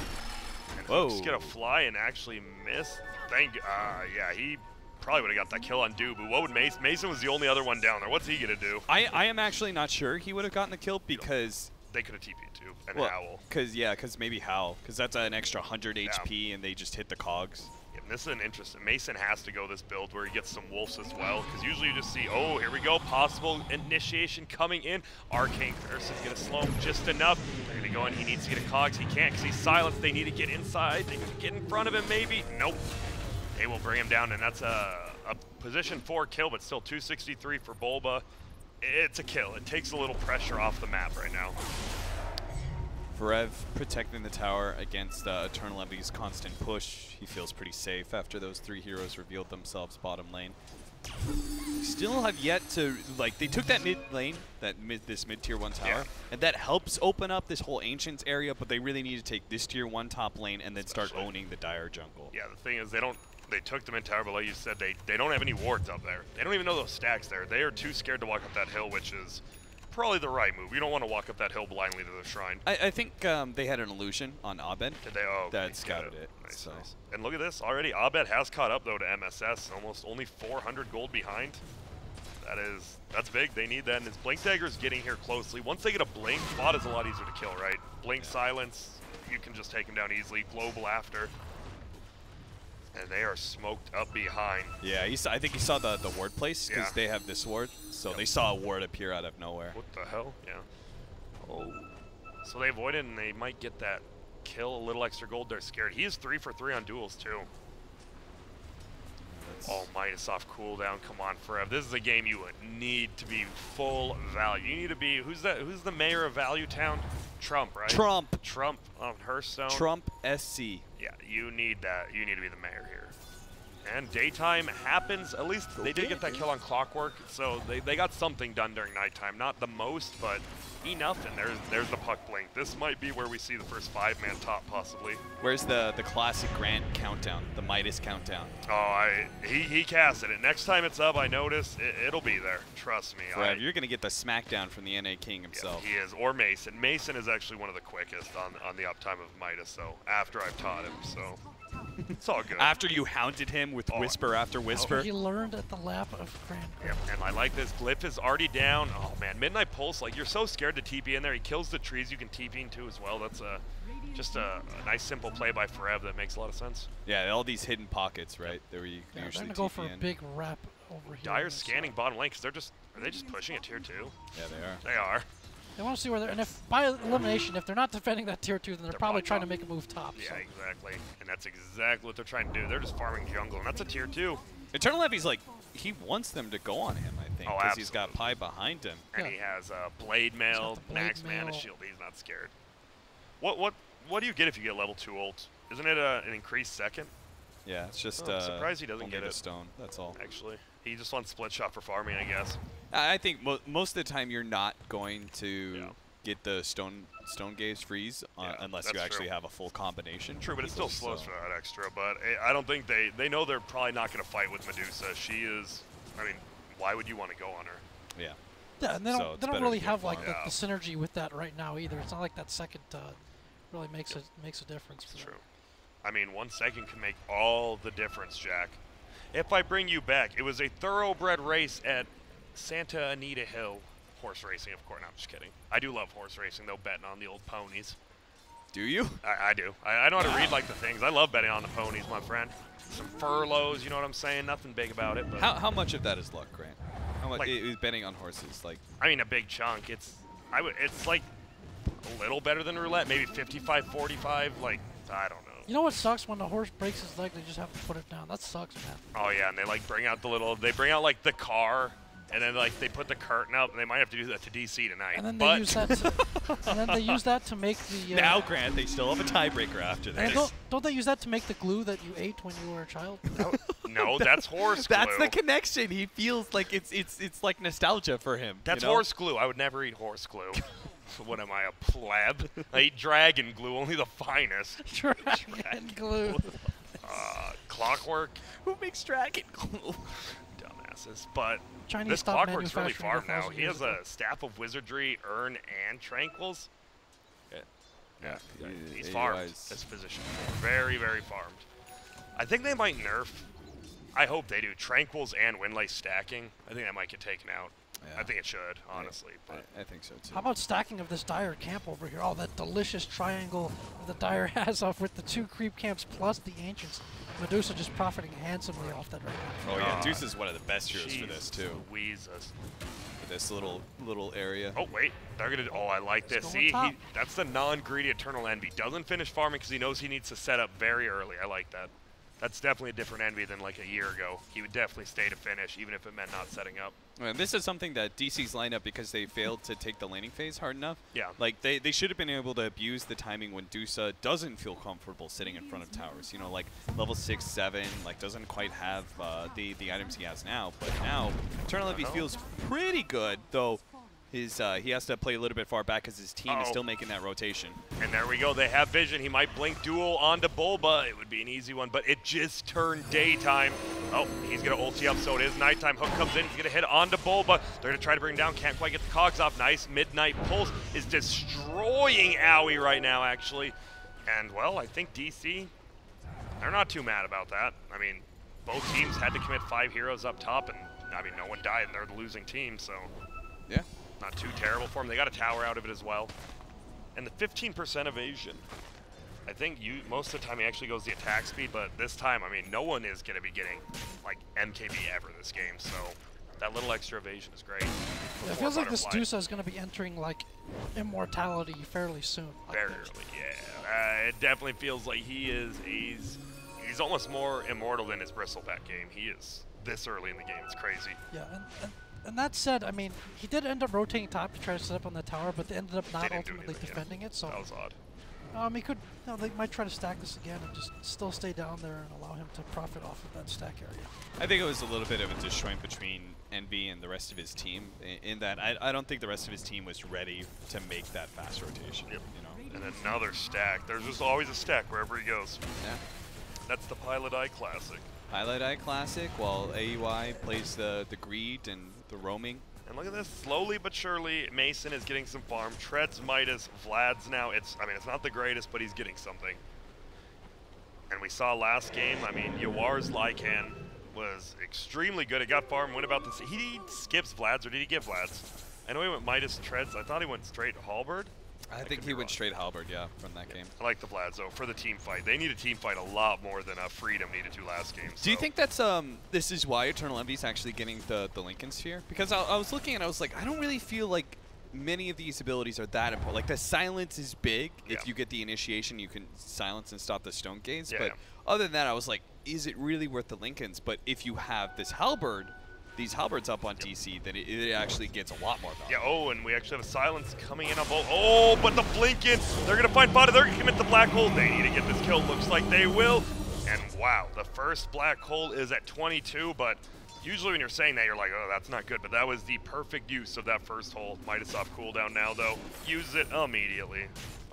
Speaker 1: And
Speaker 3: whoa!
Speaker 1: Just get a fly and actually miss. Yeah, he probably would have got that kill on Dubu. What would Mason? Mason was the only other one down there. What's he gonna do?
Speaker 3: I am actually not sure he would have gotten the kill because
Speaker 1: they could have TP'd too, and
Speaker 3: well,
Speaker 1: Howl.
Speaker 3: Because maybe Howl, because that's an extra 100 HP and they just hit the cogs.
Speaker 1: Yeah, this is an interesting. Mason has to go this build where he gets some wolves as well, because usually you just see, oh, here we go, possible initiation coming in. Arcane Curse is gonna slow him just enough. They're gonna go in. He needs to get a cogs. He can't because he's silenced. They need to get inside. They can get in front of him maybe. Nope. They will bring him down, and that's a position 4 kill, but still 263 for Bulba. It's a kill. It takes a little pressure off the map right now.
Speaker 3: Varev protecting the tower against Eternal Envy's constant push. He feels pretty safe after those 3 heroes revealed themselves bottom lane. Still have yet to, like, they took that mid lane, this mid tier 1 tower, and that helps open up this whole Ancients area, but they really need to take this tier 1 top lane and then start owning the Dire jungle.
Speaker 1: Yeah, the thing is they took the mid tower, but like you said, they don't have any wards up there. They don't even know those stacks there. They are too scared to walk up that hill, which is probably the right move. You don't want to walk up that hill blindly to the shrine.
Speaker 3: I think they had an illusion on Abed.
Speaker 1: Did they? Oh, okay.
Speaker 3: That scouted it.
Speaker 1: Nice,
Speaker 3: so.
Speaker 1: nice. And look at this. Already Abed has caught up, though, to MSS. Almost only 400 gold behind. That's big. They need that. And his Blink Dagger's getting here closely. Once they get a Blink, bot is a lot easier to kill, right? Blink silence, you can just take him down easily. Global after. And they are smoked up behind.
Speaker 3: Yeah, I think he saw the ward place, because they have this ward. So they saw a ward appear out of nowhere.
Speaker 1: What the hell? Yeah. Oh. So they avoid it, and they might get that kill. A little extra gold. They're scared. He is 3 for 3 on duels, too. Oh, Midas off cooldown. Come on, Forever. This is a game you would need to be full value. You need to be, who's the mayor of Value Town? Trump, right?
Speaker 3: Trump
Speaker 1: on Hearthstone.
Speaker 3: Trump SC.
Speaker 1: Yeah, you need that. You need to be the mayor here. And daytime happens. At least they did get that kill on Clockwork, so they got something done during nighttime. Not the most, but enough. And there's the puck blink. This might be where we see the first 5-man top, possibly.
Speaker 3: Where's the classic Grant countdown, the Midas countdown?
Speaker 1: Oh, he casted it. Next time it's up, I notice it'll be there. Trust me.
Speaker 3: Right, you're gonna get the smackdown from the NA King himself.
Speaker 1: Yeah, he is, or Mason. Mason is actually one of the quickest on the uptime of Midas. So after I've taught him, so. It's all good.
Speaker 3: After you hounded him with whisper after whisper.
Speaker 2: He learned at the lap of Grand.
Speaker 1: Yep, and I like this. Glyph is already down. Oh man, Midnight Pulse, like you're so scared to TP in there. He kills the trees you can TP into as well. That's just a nice simple play by Forever that makes a lot of sense.
Speaker 3: Yeah, all these hidden pockets, right? There you
Speaker 2: they're
Speaker 3: usually
Speaker 2: gonna go for a big wrap over here.
Speaker 1: Dire's scanning bottom lane because are they just pushing a tier 2?
Speaker 3: Yeah, they are.
Speaker 1: They are.
Speaker 2: They want to see where they're, and if by elimination, if they're not defending that tier 2, then they're probably trying to make a move top.
Speaker 1: Yeah,
Speaker 2: so.
Speaker 1: exactly. And that's exactly what they're trying to do. They're just farming jungle, and that's a tier 2.
Speaker 3: Eternal Envy's like, he wants them to go on him, I think, because he's got Pi behind him.
Speaker 1: And he has Blade Mail, Max Mana Shield. He's not scared. What do you get if you get level 2 ult? Isn't it an increased second?
Speaker 3: Yeah, it's just
Speaker 1: I'm surprised he doesn't get
Speaker 3: a
Speaker 1: it.
Speaker 3: stone. That's all.
Speaker 1: Actually, he just wants split shot for farming, I guess.
Speaker 3: I think most of the time you're not going to get the stone gaze freeze unless you actually have a full combination.
Speaker 1: True, but it still slows for that extra. But I don't think they know they're probably not going to fight with Medusa. She is. I mean, why would you want to go on her?
Speaker 3: Yeah.
Speaker 2: Yeah, and they don't really have like the synergy with that right now either. It's not like that second really makes a difference.
Speaker 1: That's true. I mean, 1 second can make all the difference, Jack. If I bring you back, it was a thoroughbred race at Santa Anita Hill. Horse racing, of course. No, I'm just kidding. I do love horse racing, though, betting on the old ponies.
Speaker 3: Do you?
Speaker 1: I do. I know how to read, like, the things. I love betting on the ponies, my friend. Some furloughs, you know what I'm saying? Nothing big about it. But
Speaker 3: how much of that is luck, Grant? How much is betting on horses? Like,
Speaker 1: I mean, a big chunk. It's like a little better than roulette, maybe 55-45. Like, I don't know.
Speaker 2: You know what sucks? When the horse breaks his leg, they just have to put it down. That sucks, man.
Speaker 1: Oh yeah, and they like bring out like the car, and then like they put the curtain up, and they might have to do that to DC tonight.
Speaker 2: And then they use that. And then they use that to make the.
Speaker 3: Now, Grant, they still have a tiebreaker after this.
Speaker 2: And don't they use that to make the glue that you ate when you were a child?
Speaker 1: No, that's horse glue.
Speaker 3: That's the connection. He feels like it's like nostalgia for him.
Speaker 1: That's horse glue. I would never eat horse glue. What am I, a pleb? I eat dragon glue, only the finest.
Speaker 2: Dragon glue.
Speaker 1: Clockwork.
Speaker 3: Who makes dragon glue?
Speaker 1: Dumbasses. But
Speaker 2: Chinese
Speaker 1: this Clockwork's really
Speaker 2: manufacturing
Speaker 1: farmed now.
Speaker 2: 1,000
Speaker 1: He
Speaker 2: years
Speaker 1: has
Speaker 2: ago.
Speaker 1: a staff of wizardry, urn, and tranquils. Yeah, he's farmed this position. Very, very farmed. I think they might nerf. I hope they do. Tranquils and Windlace stacking. I think that might get taken out. Yeah. I think it should, honestly. But
Speaker 3: I think so, too.
Speaker 2: How about stacking of this Dire camp over here? Oh, that delicious triangle that the Dire has off with the 2 creep camps plus the Ancients. Medusa just profiting handsomely off that right now.
Speaker 3: Oh, yeah. Deuce is one of the best heroes for this, too.
Speaker 1: Jesus.
Speaker 3: For this little area.
Speaker 1: Oh, wait. They're going to... Oh, I like this. See, that's the non-greedy Eternal Envy. Doesn't finish farming because he knows he needs to set up very early. I like that. That's definitely a different Envy than like a year ago. He would definitely stay to finish, even if it meant not setting up.
Speaker 3: And this is something that DC's lined up because they failed to take the laning phase hard enough.
Speaker 1: Yeah.
Speaker 3: Like, they should have been able to abuse the timing when Dusa doesn't feel comfortable sitting in front of towers. You know, like level 6, 7, like doesn't quite have the items he has now. But now, Eternal Envy feels pretty good, though. He has to play a little bit far back because his team is still making that rotation.
Speaker 1: And there we go. They have vision. He might blink duel onto Bulba. It would be an easy one, but it just turned daytime. Oh, he's going to ulti up, so it is nighttime. Hook comes in. He's going to hit onto Bulba. They're going to try to bring him down. Can't quite get the cogs off. Nice. Midnight Pulse is destroying Owie right now, actually. And, well, I think DC, they're not too mad about that. I mean, both teams had to commit 5 heroes up top, and, I mean, no one died, and they're the losing team, so.
Speaker 3: Yeah.
Speaker 1: Not too terrible for him. They got a tower out of it as well. And the 15% evasion. I think most of the time he actually goes the attack speed, but this time, I mean, no one is going to be getting, like, MKB ever this game, so that little extra evasion is great.
Speaker 2: Yeah, it feels like this Dusa is going to be entering, like, immortality fairly soon.
Speaker 1: Very early, yeah. It definitely feels like he's almost more immortal than his Bristleback game. He is this early in the game. It's crazy.
Speaker 2: Yeah, and that said, I mean, he did end up rotating top to try to set up on the tower, but they ended up not ultimately defending it. So
Speaker 1: that was odd.
Speaker 2: He could, they might try to stack this again and just still stay down there and allow him to profit off of that stack area.
Speaker 3: I think it was a little bit of a disjoint between Envy and the rest of his team. In that, I don't think the rest of his team was ready to make that fast rotation.
Speaker 1: Yep.
Speaker 3: You know.
Speaker 1: And another stack. There's just always a stack wherever he goes.
Speaker 3: Yeah.
Speaker 1: That's the Pilot Eye Classic.
Speaker 3: Pilot Eye Classic, while AUI plays the greed and the roaming.
Speaker 1: And look at this, slowly but surely, Mason is getting some farm. Treads Midas, Vlad's now, it's not the greatest, but he's getting something. And we saw last game, I mean, Yawar's Lycan was extremely good. It got farm, went about this. He skips Vlad's, or did he get Vlad's? I know he went Midas Treads. I thought he went straight Halberd.
Speaker 3: I think he went straight Halberd, yeah, from that game.
Speaker 1: I like the Vlads, though, for the team fight. They need a team fight a lot more than Freedom needed to last game. So.
Speaker 3: Do you think that's this is why Eternal Envy is actually getting the Lincoln Sphere? Because I was looking and I was like, I don't really feel like many of these abilities are that important. Like the silence is big.
Speaker 1: Yeah.
Speaker 3: If you get the initiation, you can silence and stop the Stone Gaze.
Speaker 1: Yeah.
Speaker 3: But other than that, I was like, is it really worth the Lincolns? But if you have this Halberd, these halberds up on DC, then it actually gets a lot more value.
Speaker 1: Yeah, oh, and we actually have a silence coming in on both. Oh, but the Blinken, they're going to find Bada. They're going to commit the black hole. They need to get this kill. Looks like they will. And wow, the first black hole is at 22, but usually when you're saying that, you're like, oh, that's not good. But that was the perfect use of that first hole. Midas off cooldown now, though. Use it immediately.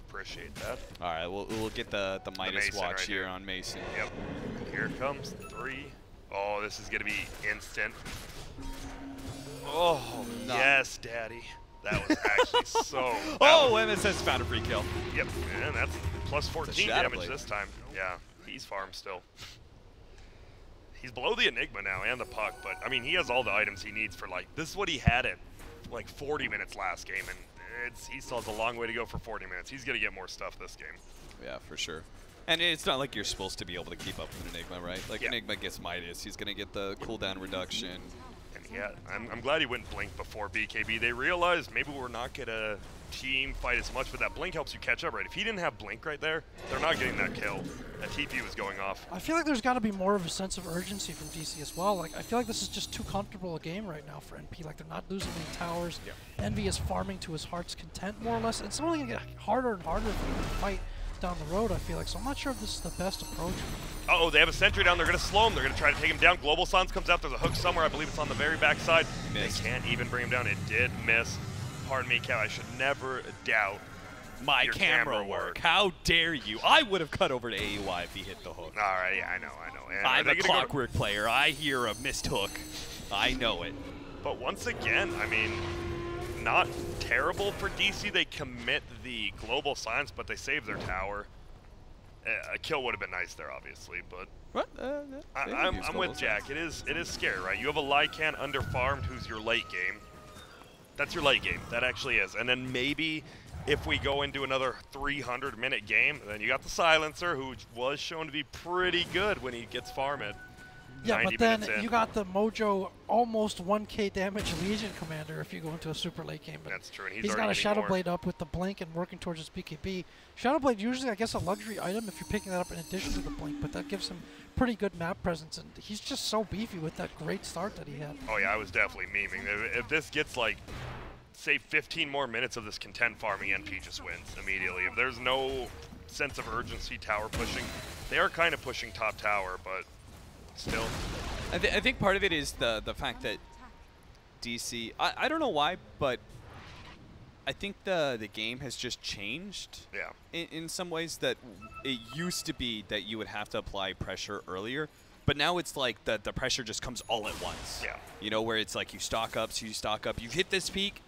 Speaker 1: Appreciate that.
Speaker 3: All right, we'll get the Midas watch
Speaker 1: right
Speaker 3: here on Mason.
Speaker 1: Yep. Here it comes. 3. Oh, this is going to be instant. Oh, yes, Daddy. That was actually so
Speaker 3: Oh, MSS found a free kill.
Speaker 1: Yep, and that's plus 14 damage this time. Yeah, he's farmed still. He's below the Enigma now and the puck, but, I mean, he has all the items he needs for, like, this is what he had at, like, 40 minutes last game, and he still has a long way to go for 40 minutes. He's going to get more stuff this game.
Speaker 3: Yeah, for sure. And it's not like you're supposed to be able to keep up with Enigma, right? Like, Enigma gets Midas. He's going to get the cooldown reduction.
Speaker 1: And yeah, I'm glad he went Blink before BKB. They realized maybe we're not going to team fight as much, but that Blink helps you catch up, right? If he didn't have Blink right there, they're not getting that kill. That TP was going off.
Speaker 2: I feel like there's got to be more of a sense of urgency from DC as well. Like, I feel like this is just too comfortable a game right now for NP. Like, they're not losing any towers. Yeah. Envy is farming to his heart's content, more or less. It's only going to get harder and harder for him to fight down the road, I feel like. So I'm not sure if this is the best approach.
Speaker 1: Uh-oh, they have a sentry down. They're going to slow him. They're going to try to take him down. Global Silence comes out. There's a hook somewhere. I believe it's on the very back side. Missed. They can't even bring him down. It did miss. Pardon me, Cal. I should never doubt
Speaker 3: my camera work. How dare you? I would have cut over to AUI if he hit the hook.
Speaker 1: All right, yeah, I know. And
Speaker 3: I'm a clockwork player. I hear a missed hook. I know it.
Speaker 1: But once again, I mean, not terrible for DC. They commit the Global Silence, but they save their tower. A kill would have been nice there, obviously, but
Speaker 3: what?
Speaker 1: I'm with Jack. It is scary, right? You have a Lycan underfarmed who's your late game. That's your late game. That actually is. And then maybe if we go into another 300-minute game, then you got the Silencer, who was shown to be pretty good when he gets farmed.
Speaker 2: Yeah, but then you got the Mojo almost 1k damage Legion Commander if you go into a super late game. But
Speaker 1: that's true. And
Speaker 2: he's got a Shadow Blade up with the Blink and working towards his BKB. Shadow Blade usually, I guess, a luxury item if you're picking that up in addition to the Blink, but that gives him pretty good map presence, and he's just so beefy with that great start that he had.
Speaker 1: Oh yeah, I was definitely memeing. If this gets like, say 15 more minutes of this content farming, NP just wins immediately. If there's no sense of urgency tower pushing, they are kind of pushing top tower, but still.
Speaker 3: I think part of it is the fact that DC, I don't know why, but I think the game has just changed.
Speaker 1: Yeah.
Speaker 3: In some ways, that it used to be that you would have to apply pressure earlier, but now it's like the pressure just comes all at once.
Speaker 1: Yeah.
Speaker 3: You know, where it's like you stock up, so you stock up, you hit this peak.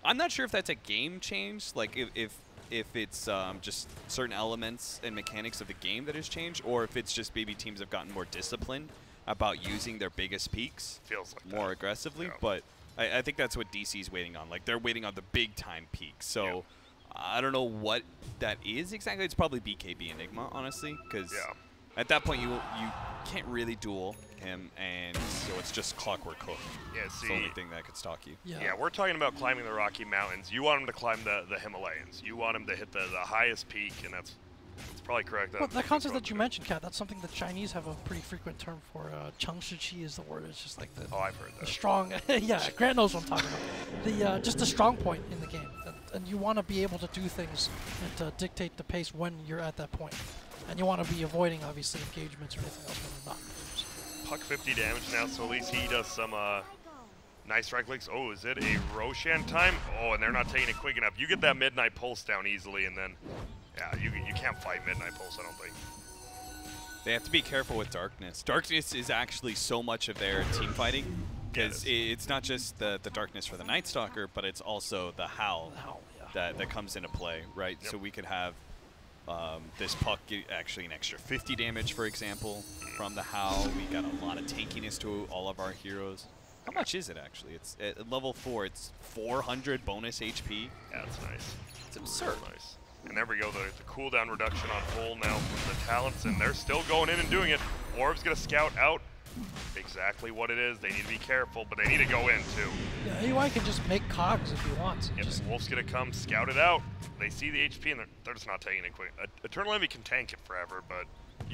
Speaker 3: I'm not sure if that's a game change, like if it's just certain elements and mechanics of the game that has changed, or if it's just maybe teams have gotten more disciplined about using their biggest peaks more aggressively. Yeah. But I think that's what DC's waiting on. Like, they're waiting on the big time peaks. So I don't know what that is exactly. It's probably BKB Enigma, honestly, because at that point you can't really duel him, and so it's just Clockwork Hook. Yeah, see, it's the only thing that could stalk you.
Speaker 1: Yeah, we're talking about climbing the Rocky Mountains. You want him to climb the Himalayas. You want him to hit the highest peak, and that's probably correct.
Speaker 2: Well, the concept that you mentioned, Kat, that's something the Chinese have a pretty frequent term for. Chengshi is the word. It's just like the,
Speaker 1: I've heard that.
Speaker 2: The strong, yeah, Grant knows what I'm talking about. Just the strong point in the game. And you want to be able to do things and to dictate the pace when you're at that point. And you want to be avoiding, obviously, engagements or anything else when they're not.
Speaker 1: Puck 50 damage now, so at least he does some nice right clicks. Oh, is it a Roshan time? Oh, and they're not taking it quick enough. You get that Midnight Pulse down easily, and then, yeah, you can't fight Midnight Pulse, I don't think.
Speaker 3: They have to be careful with Darkness. Darkness is actually so much of their team fighting, because it's not just the Darkness for the Night Stalker, but it's also the Howl that comes into play, right? Yep. So we could have this puck get actually an extra 50 damage, for example, from the Howl. We got a lot of tankiness to all of our heroes. How much is it actually? It's at level 4. It's 400 bonus HP.
Speaker 1: Yeah, that's nice.
Speaker 3: It's absurd.
Speaker 1: Nice. And there we go, the cooldown reduction on full now from the talents, and they're still going in and doing it. Orb's gonna scout out exactly what it is. They need to be careful, but they need to go in too.
Speaker 2: Yeah, AY can just make cogs if he wants.
Speaker 1: Yep, Wolf's gonna come scout it out. They see the HP and they're just not taking it quick. Eternal Envy can tank it forever, but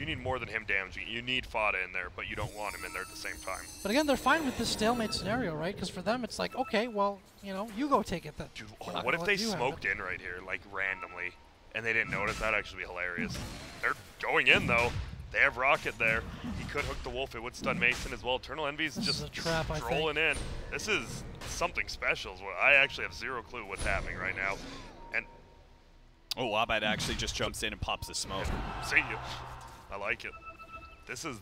Speaker 1: You need more than him damaging. You need Fada in there, but you don't want him in there at the same time.
Speaker 2: But again, they're fine with this stalemate scenario, right? Because for them, it's like, okay, well, you know, you go take it then.
Speaker 1: Dude, what if they smoked in right here, like randomly, and they didn't notice? That'd actually be hilarious. They're going in though. They have Rocket there. He could hook the Wolf. It would stun Mason as well. Eternal Envy's just strolling in. This is something special. I actually have zero clue what's happening right now. And
Speaker 3: oh, Abed actually just jumps in and pops the smoke.
Speaker 1: See you. I like it. This is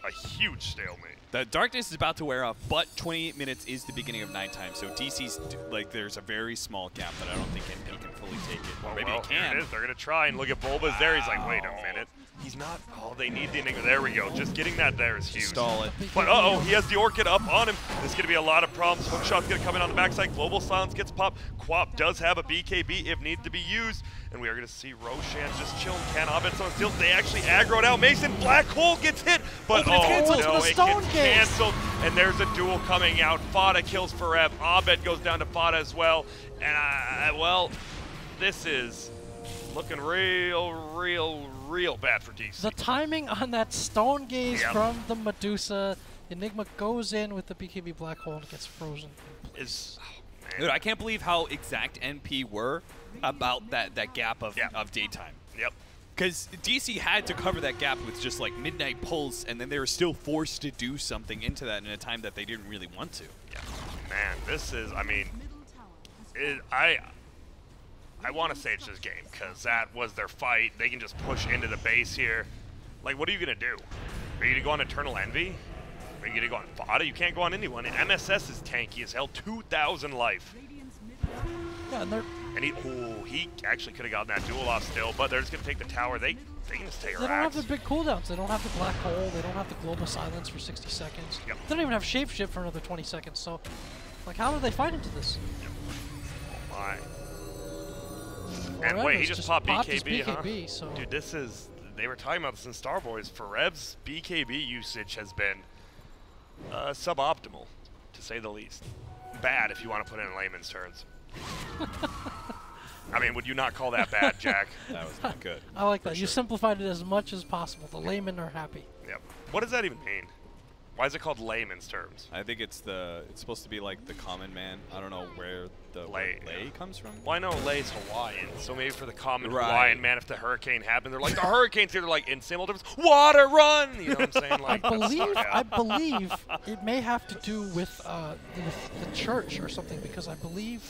Speaker 1: a huge stalemate.
Speaker 3: The darkness is about to wear off, but 28 minutes is the beginning of nighttime, so DC's, like, there's a very small gap that I don't think NP can fully take it. Or maybe it can.
Speaker 1: Here it is. They're going to try, and look at Bulba's there. He's like, wait a minute. He's not. Oh, they need the Enigma. There we go. Just getting that there is huge.
Speaker 3: Stall it.
Speaker 1: But uh-oh, he has the Orchid up on him. This is going to be a lot of problems. Hookshot's going to come in on the backside. Global Silence gets popped. Quap does have a BKB if needed to be used. And we are going to see Roshan just chilling. Can Abed on steal? They actually aggroed out. Mason, Black Hole gets hit. But no, it gets canceled. And there's a duel coming out. Fada kills Forev. Abed goes down to Fada as well. And, well, this is looking real bad for DC.
Speaker 2: The timing on that Stone Gaze from the Medusa. Enigma goes in with the BKB Black Hole and gets frozen.
Speaker 3: Dude, I can't believe how exact NP were about that gap of daytime.
Speaker 1: Yep.
Speaker 3: Because DC had to cover that gap with just like Midnight Pulse, and then they were still forced to do something into that in a time that they didn't really want to.
Speaker 1: Yeah. Man, this is, I mean, I want to say it's just game, because that was their fight. They can just push into the base here. Like, what are you going to do? Are you going to go on Eternal Envy? Are you going to go on Fada? You can't go on anyone. And MSS is tanky as hell, 2,000 life.
Speaker 2: Yeah, and
Speaker 1: he actually could have gotten that duel off still, but they're just going to take the tower. They can just take
Speaker 2: They don't have the big cooldowns. They don't have the Black Hole. They don't have the Global Silence for 60 seconds.
Speaker 1: Yep.
Speaker 2: They don't even have Shapeshift for another 20 seconds. So, like, how do they fight into this?
Speaker 1: Yep. Oh, my. And wait, he just popped BKB, huh?
Speaker 2: So.
Speaker 1: Dude, this is, they were talking about this in Star Boys. Forev's BKB usage has been suboptimal, to say the least. Bad, if you want to put it in layman's terms. I mean, would you not call that bad, Jack?
Speaker 3: That was not good.
Speaker 2: I like that. You simplified it as much as possible. The laymen are happy.
Speaker 1: Yep. What does that even mean? Why is it called layman's terms?
Speaker 3: I think it's supposed to be like the common man. I don't know where the lay comes from.
Speaker 1: Well, I know lay's Hawaiian, so maybe for the common Hawaiian man, if the hurricane happened, they're like, the hurricane's here, they're like, in simple terms, water run! You know what I'm saying? Like,
Speaker 2: I believe it may have to do with the church or something, because I believe,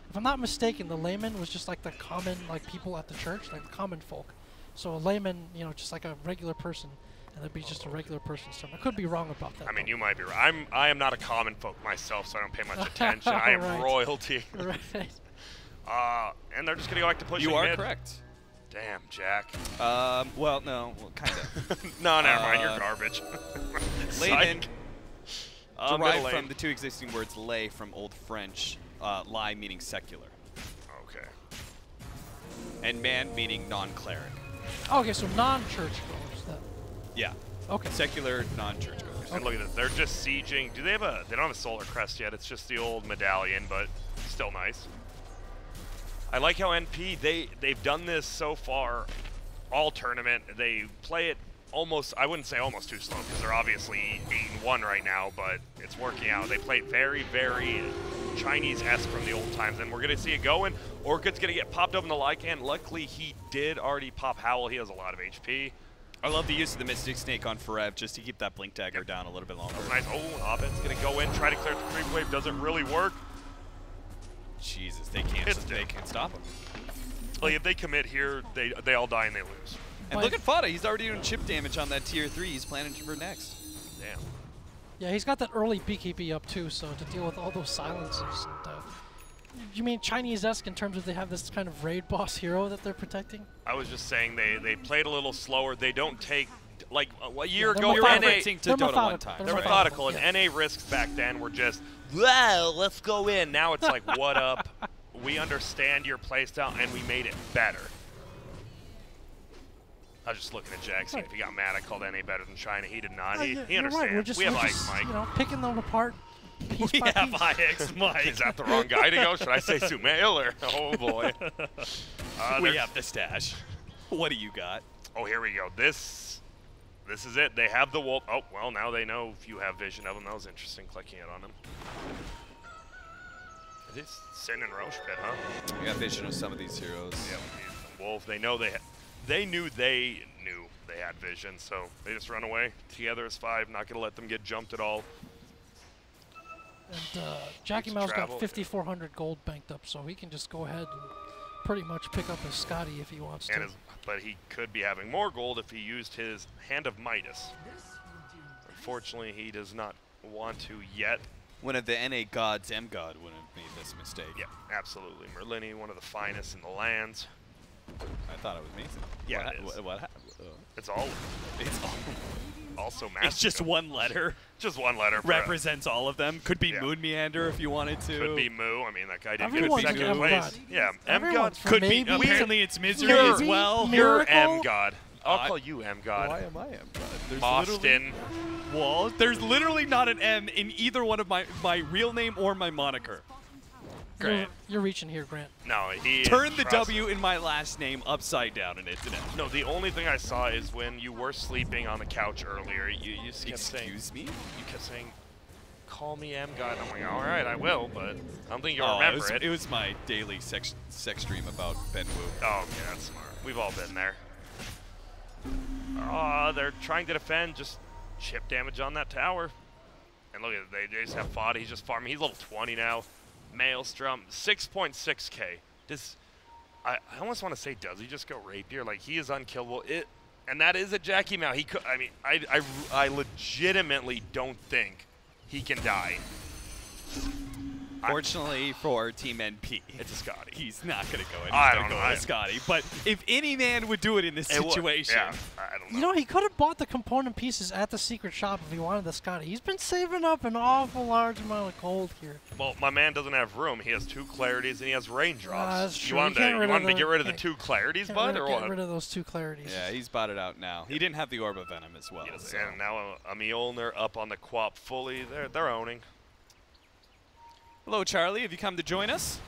Speaker 2: if I'm not mistaken, the layman was just like the common, like, people at the church, like the common folk. So a layman, you know, just like a regular person. And that'd be just a regular person's term. I could be wrong about that.
Speaker 1: I mean, you might be right. I am not a common folk myself, so I don't pay much attention. I am royalty.
Speaker 2: Right.
Speaker 1: And they're just going to go back to pushing
Speaker 3: You are
Speaker 1: mid.
Speaker 3: correct.
Speaker 1: Damn, Jack.
Speaker 3: Well, no. Well, kind of.
Speaker 1: No, never mind. You're garbage.
Speaker 3: Layman, derived from the two existing words lay from Old French, lie meaning secular.
Speaker 1: Okay.
Speaker 3: And man meaning non-cleric.
Speaker 2: Okay, so non-church goers.
Speaker 3: Yeah.
Speaker 2: Okay.
Speaker 3: Secular, non-church goers.
Speaker 1: And look at this. They're just sieging. They don't have a solar crest yet. It's just the old medallion, but still nice. I like how NP, they've done this so far all tournament. They play it almost, I wouldn't say almost too slow, because they're obviously 8-1 right now, but it's working out. They play very, very Chinese-esque from the old times, and we're going to see it going. Orchid's going to get popped up in the Lycan. Luckily, he did already pop Howl. He has a lot of HP.
Speaker 3: I love the use of the Mystic Snake on Forev just to keep that Blink Dagger down a little bit longer.
Speaker 1: Nice. Oh, Abed's going to go in, try to clear the creep wave. Doesn't really work.
Speaker 3: Jesus, they can't stop him.
Speaker 1: Like, if they commit here, they all die and they lose.
Speaker 3: And look at Fada. He's already doing chip damage on that tier 3. He's planning for next.
Speaker 1: Damn.
Speaker 2: Yeah, he's got that early BKB up too, so to deal with all those silences. And, you mean Chinese-esque in terms of they have this kind of raid boss hero that they're protecting?
Speaker 1: I was just saying they played a little slower. They don't take, like a year ago,
Speaker 3: you're referencing to Dota one time.
Speaker 1: They're methodical, and NA risks back then were just, well, let's go in. Now it's like, what up? We understand your playstyle, and we made it better. I was just looking at Jack, seeing if he got mad I called NA better than China. He did not. He understands.
Speaker 2: Right.
Speaker 1: We have Ix Mike.
Speaker 2: You know, picking them apart.
Speaker 3: We have Ix Mike.
Speaker 1: Is that the wrong guy to go? Should I say Sumail or? Oh boy.
Speaker 3: We have the stash. What do you got?
Speaker 1: Oh, here we go. This This is it. They have the wolf. Oh, well, now they know if you have vision of them. That was interesting, clicking it on them. It's sitting in Roche pit, huh?
Speaker 3: We got vision of some of these heroes.
Speaker 1: Yep, wolf. They know they knew they had vision, so they just run away together as 5. Not going to let them get jumped at all.
Speaker 2: And Jackie Mao's got 5,400 gold banked up, so he can just go ahead and pretty much pick up his Scotty if he wants to.
Speaker 1: But he could be having more gold if he used his Hand of Midas. Unfortunately, he does not want to yet.
Speaker 3: One of the NA gods, M-God, wouldn't have made this mistake.
Speaker 1: Yeah, absolutely. Merlini, one of the finest in the lands.
Speaker 3: I thought it was amazing.
Speaker 1: Yeah,
Speaker 3: what happened?
Speaker 1: It's all.
Speaker 3: It's all.
Speaker 1: Also massive.
Speaker 3: It's just one letter.
Speaker 1: Just one letter.
Speaker 3: Represents all of them. Could be Moon Meander if you wanted to.
Speaker 1: Could be Moo. I mean, that guy didn't
Speaker 2: Everyone's
Speaker 1: get second place. Yeah, M-God.
Speaker 3: Could be. Apparently it's Misery as well.
Speaker 1: You're M-God. I'll call you M-God.
Speaker 3: Why am I M-God?
Speaker 1: Boston.
Speaker 3: Well, there's literally not an M in either one of my real name or my moniker. Grant.
Speaker 2: You're reaching here, Grant.
Speaker 1: No, he
Speaker 3: Turn the W in my last name upside down and it's an M.
Speaker 1: No, the only thing I saw is when you were sleeping on the couch earlier, you kept saying...
Speaker 3: Excuse me?
Speaker 1: You kept saying, call me M-God. I'm like, all right, I will, but I don't think you'll remember it.
Speaker 3: It was my daily sex dream about Ben Wu.
Speaker 1: Oh, okay, that's smart. We've all been there. They're trying to defend, just chip damage on that tower. And look at it, they just have fought. He's just farming. He's level 20 now. Maelstrom, 6.6k. I almost want to say, does he just go rapier? Like, he is unkillable. And that is a Jackie Mao. He could. I mean, I legitimately don't think he can die.
Speaker 3: Fortunately for Team NP,
Speaker 1: it's a Scotty.
Speaker 3: He's not going to go in.
Speaker 1: I don't know.
Speaker 3: A Scotty. But if any man would do it in this situation,
Speaker 1: I don't know.
Speaker 2: You know, he could have bought the component pieces at the secret shop if he wanted the Scotty. He's been saving up an awful large amount of gold here.
Speaker 1: Well, my man doesn't have room. He has 2 clarities and he has raindrops.
Speaker 2: That's true.
Speaker 1: You wanted to get rid of the 2 clarities, bud, or what?
Speaker 2: Get rid of those 2 clarities.
Speaker 3: Yeah, he's bought it out now. He didn't have the Orb of Venom as well.
Speaker 1: Yes,
Speaker 3: so.
Speaker 1: and now a Mjolnir up on the Quap fully. They're owning.
Speaker 3: Hello, Charlie. Have you come to join us?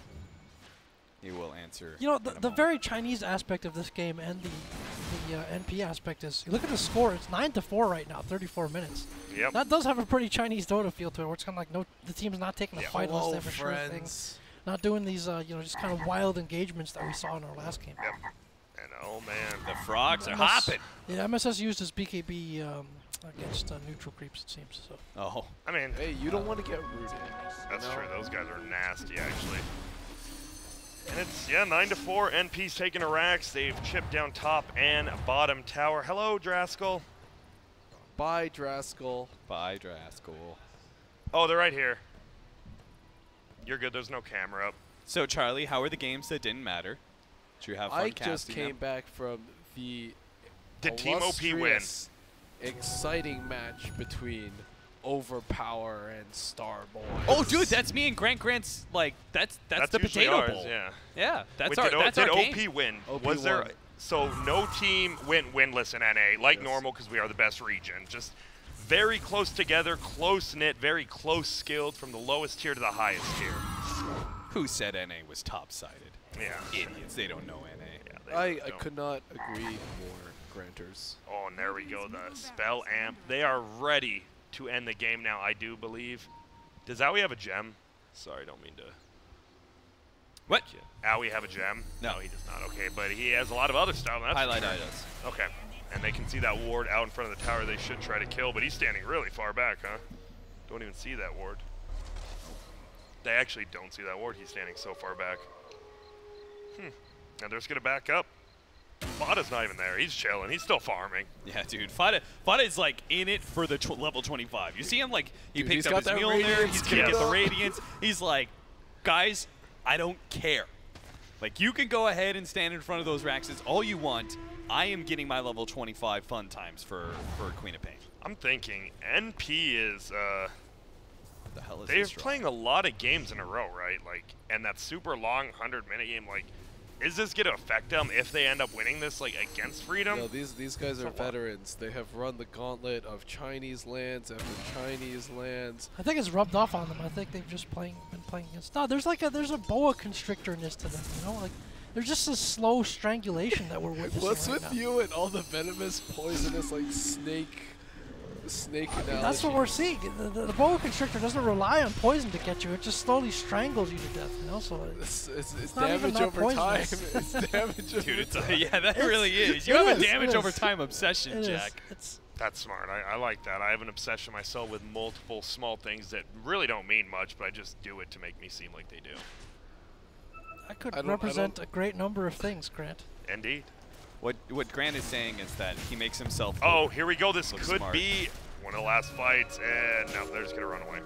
Speaker 3: He will answer.
Speaker 2: You know, the very Chinese aspect of this game and the NP aspect is, you look at the score, it's 9-4 right now, 34 minutes.
Speaker 1: Yep.
Speaker 2: That does have a pretty Chinese Dota feel to it, where it's kind of like the team's not taking a fight unless they have a sure thing. Not doing these, you know, just kind of wild engagements that we saw in our last game.
Speaker 1: Yep. And oh man,
Speaker 3: the frogs are hopping.
Speaker 2: Yeah, MSS used his BKB against neutral creeps, it seems. So.
Speaker 3: Oh.
Speaker 1: I mean,
Speaker 4: hey, you don't want to get rooted.
Speaker 1: That's true. Those guys are nasty, actually. And it's, 9-4. NP's taking a Rax. They've chipped down top and bottom tower. Hello, Draskell.
Speaker 4: Bye, Draskell.
Speaker 3: Bye, Draskell.
Speaker 1: Oh, they're right here. You're good. There's no camera up.
Speaker 3: So, Charlie, how are the games that didn't matter? Did you have fun casting
Speaker 4: I just came back from the
Speaker 1: Did Team OP win?
Speaker 4: Exciting match between Overpower and Starboy.
Speaker 3: Oh, dude, that's me and Grant's, like, that's the potato
Speaker 1: ours,
Speaker 3: bowl.
Speaker 1: Yeah.
Speaker 3: Yeah, that's
Speaker 1: Wait,
Speaker 3: our
Speaker 1: did
Speaker 3: game.
Speaker 1: OP win?
Speaker 4: OP
Speaker 1: Was there?
Speaker 4: won.
Speaker 1: So no team went winless in NA, like normal, because we are the best region. Just very close together, close-knit, very close skilled from the lowest tier to the highest tier.
Speaker 3: Who said NA was top-sided?
Speaker 1: Yeah.
Speaker 3: Idiots, they don't know NA.
Speaker 1: Yeah,
Speaker 4: I could not agree more, Granters.
Speaker 1: Oh, and there we go, the spell amp. They are ready to end the game now, I do believe. Does Owie have a gem? Sorry, don't mean to.
Speaker 3: What?
Speaker 1: Owie have a gem?
Speaker 3: No,
Speaker 1: he does not. Okay, but he has a lot of other stuff. That's
Speaker 3: Highlight eye does.
Speaker 1: Okay, and they can see that ward out in front of the tower they should try to kill, but he's standing really far back, huh? Don't even see that ward. They actually don't see that ward. He's standing so far back. And they're just going to back up. Fada's not even there. He's chilling. He's still farming.
Speaker 3: Yeah, dude. Fada is like in it for the level 25. You see him like he
Speaker 4: dude,
Speaker 3: picked up his Mjolnir. He's gonna get the Radiance. He's like, guys, I don't care. Like you can go ahead and stand in front of those Raxes all you want. I am getting my level 25 fun times for Queen of Pain.
Speaker 1: I'm thinking NP is
Speaker 3: The hell is
Speaker 1: they're
Speaker 3: this
Speaker 1: playing a lot of games in a row, right? Like, and that super long 100-minute game, like. Is this going to affect them if they end up winning this, like, against Freedom?
Speaker 4: No, these guys are veterans. They have run the gauntlet of Chinese lands after Chinese lands.
Speaker 2: I think it's rubbed off on them. I think they've just been playing against. No, there's a boa constrictorness to them. You know, like There's just a slow strangulation that we're witnessing
Speaker 4: What's
Speaker 2: right
Speaker 4: with
Speaker 2: now.
Speaker 4: you and all the venomous, poisonous, like snake analogy?
Speaker 2: That's what we're seeing. The boa constrictor doesn't rely on poison to get you. It just slowly strangles you to death. You know, so
Speaker 4: It's
Speaker 2: not even
Speaker 4: damage
Speaker 2: that
Speaker 4: over time.
Speaker 2: poisonous.
Speaker 4: It's damage over
Speaker 3: Dude,
Speaker 4: time.
Speaker 3: yeah, that really is.
Speaker 2: it
Speaker 3: You have
Speaker 2: is,
Speaker 3: a damage
Speaker 2: it
Speaker 3: over
Speaker 2: is.
Speaker 3: time obsession,
Speaker 2: it is.
Speaker 3: Jack.
Speaker 2: It's
Speaker 1: That's smart. I like that. I have an obsession myself with multiple small things that really don't mean much, but I just do it to make me seem like they do.
Speaker 2: I could
Speaker 4: I don't-
Speaker 2: represent a great number of things, Grant.
Speaker 1: Indeed.
Speaker 3: What Grant is saying is that he makes himself.
Speaker 1: Oh, here we go. This
Speaker 3: Look
Speaker 1: could
Speaker 3: smart.
Speaker 1: be one of the last fights, and no, they're just going to run away.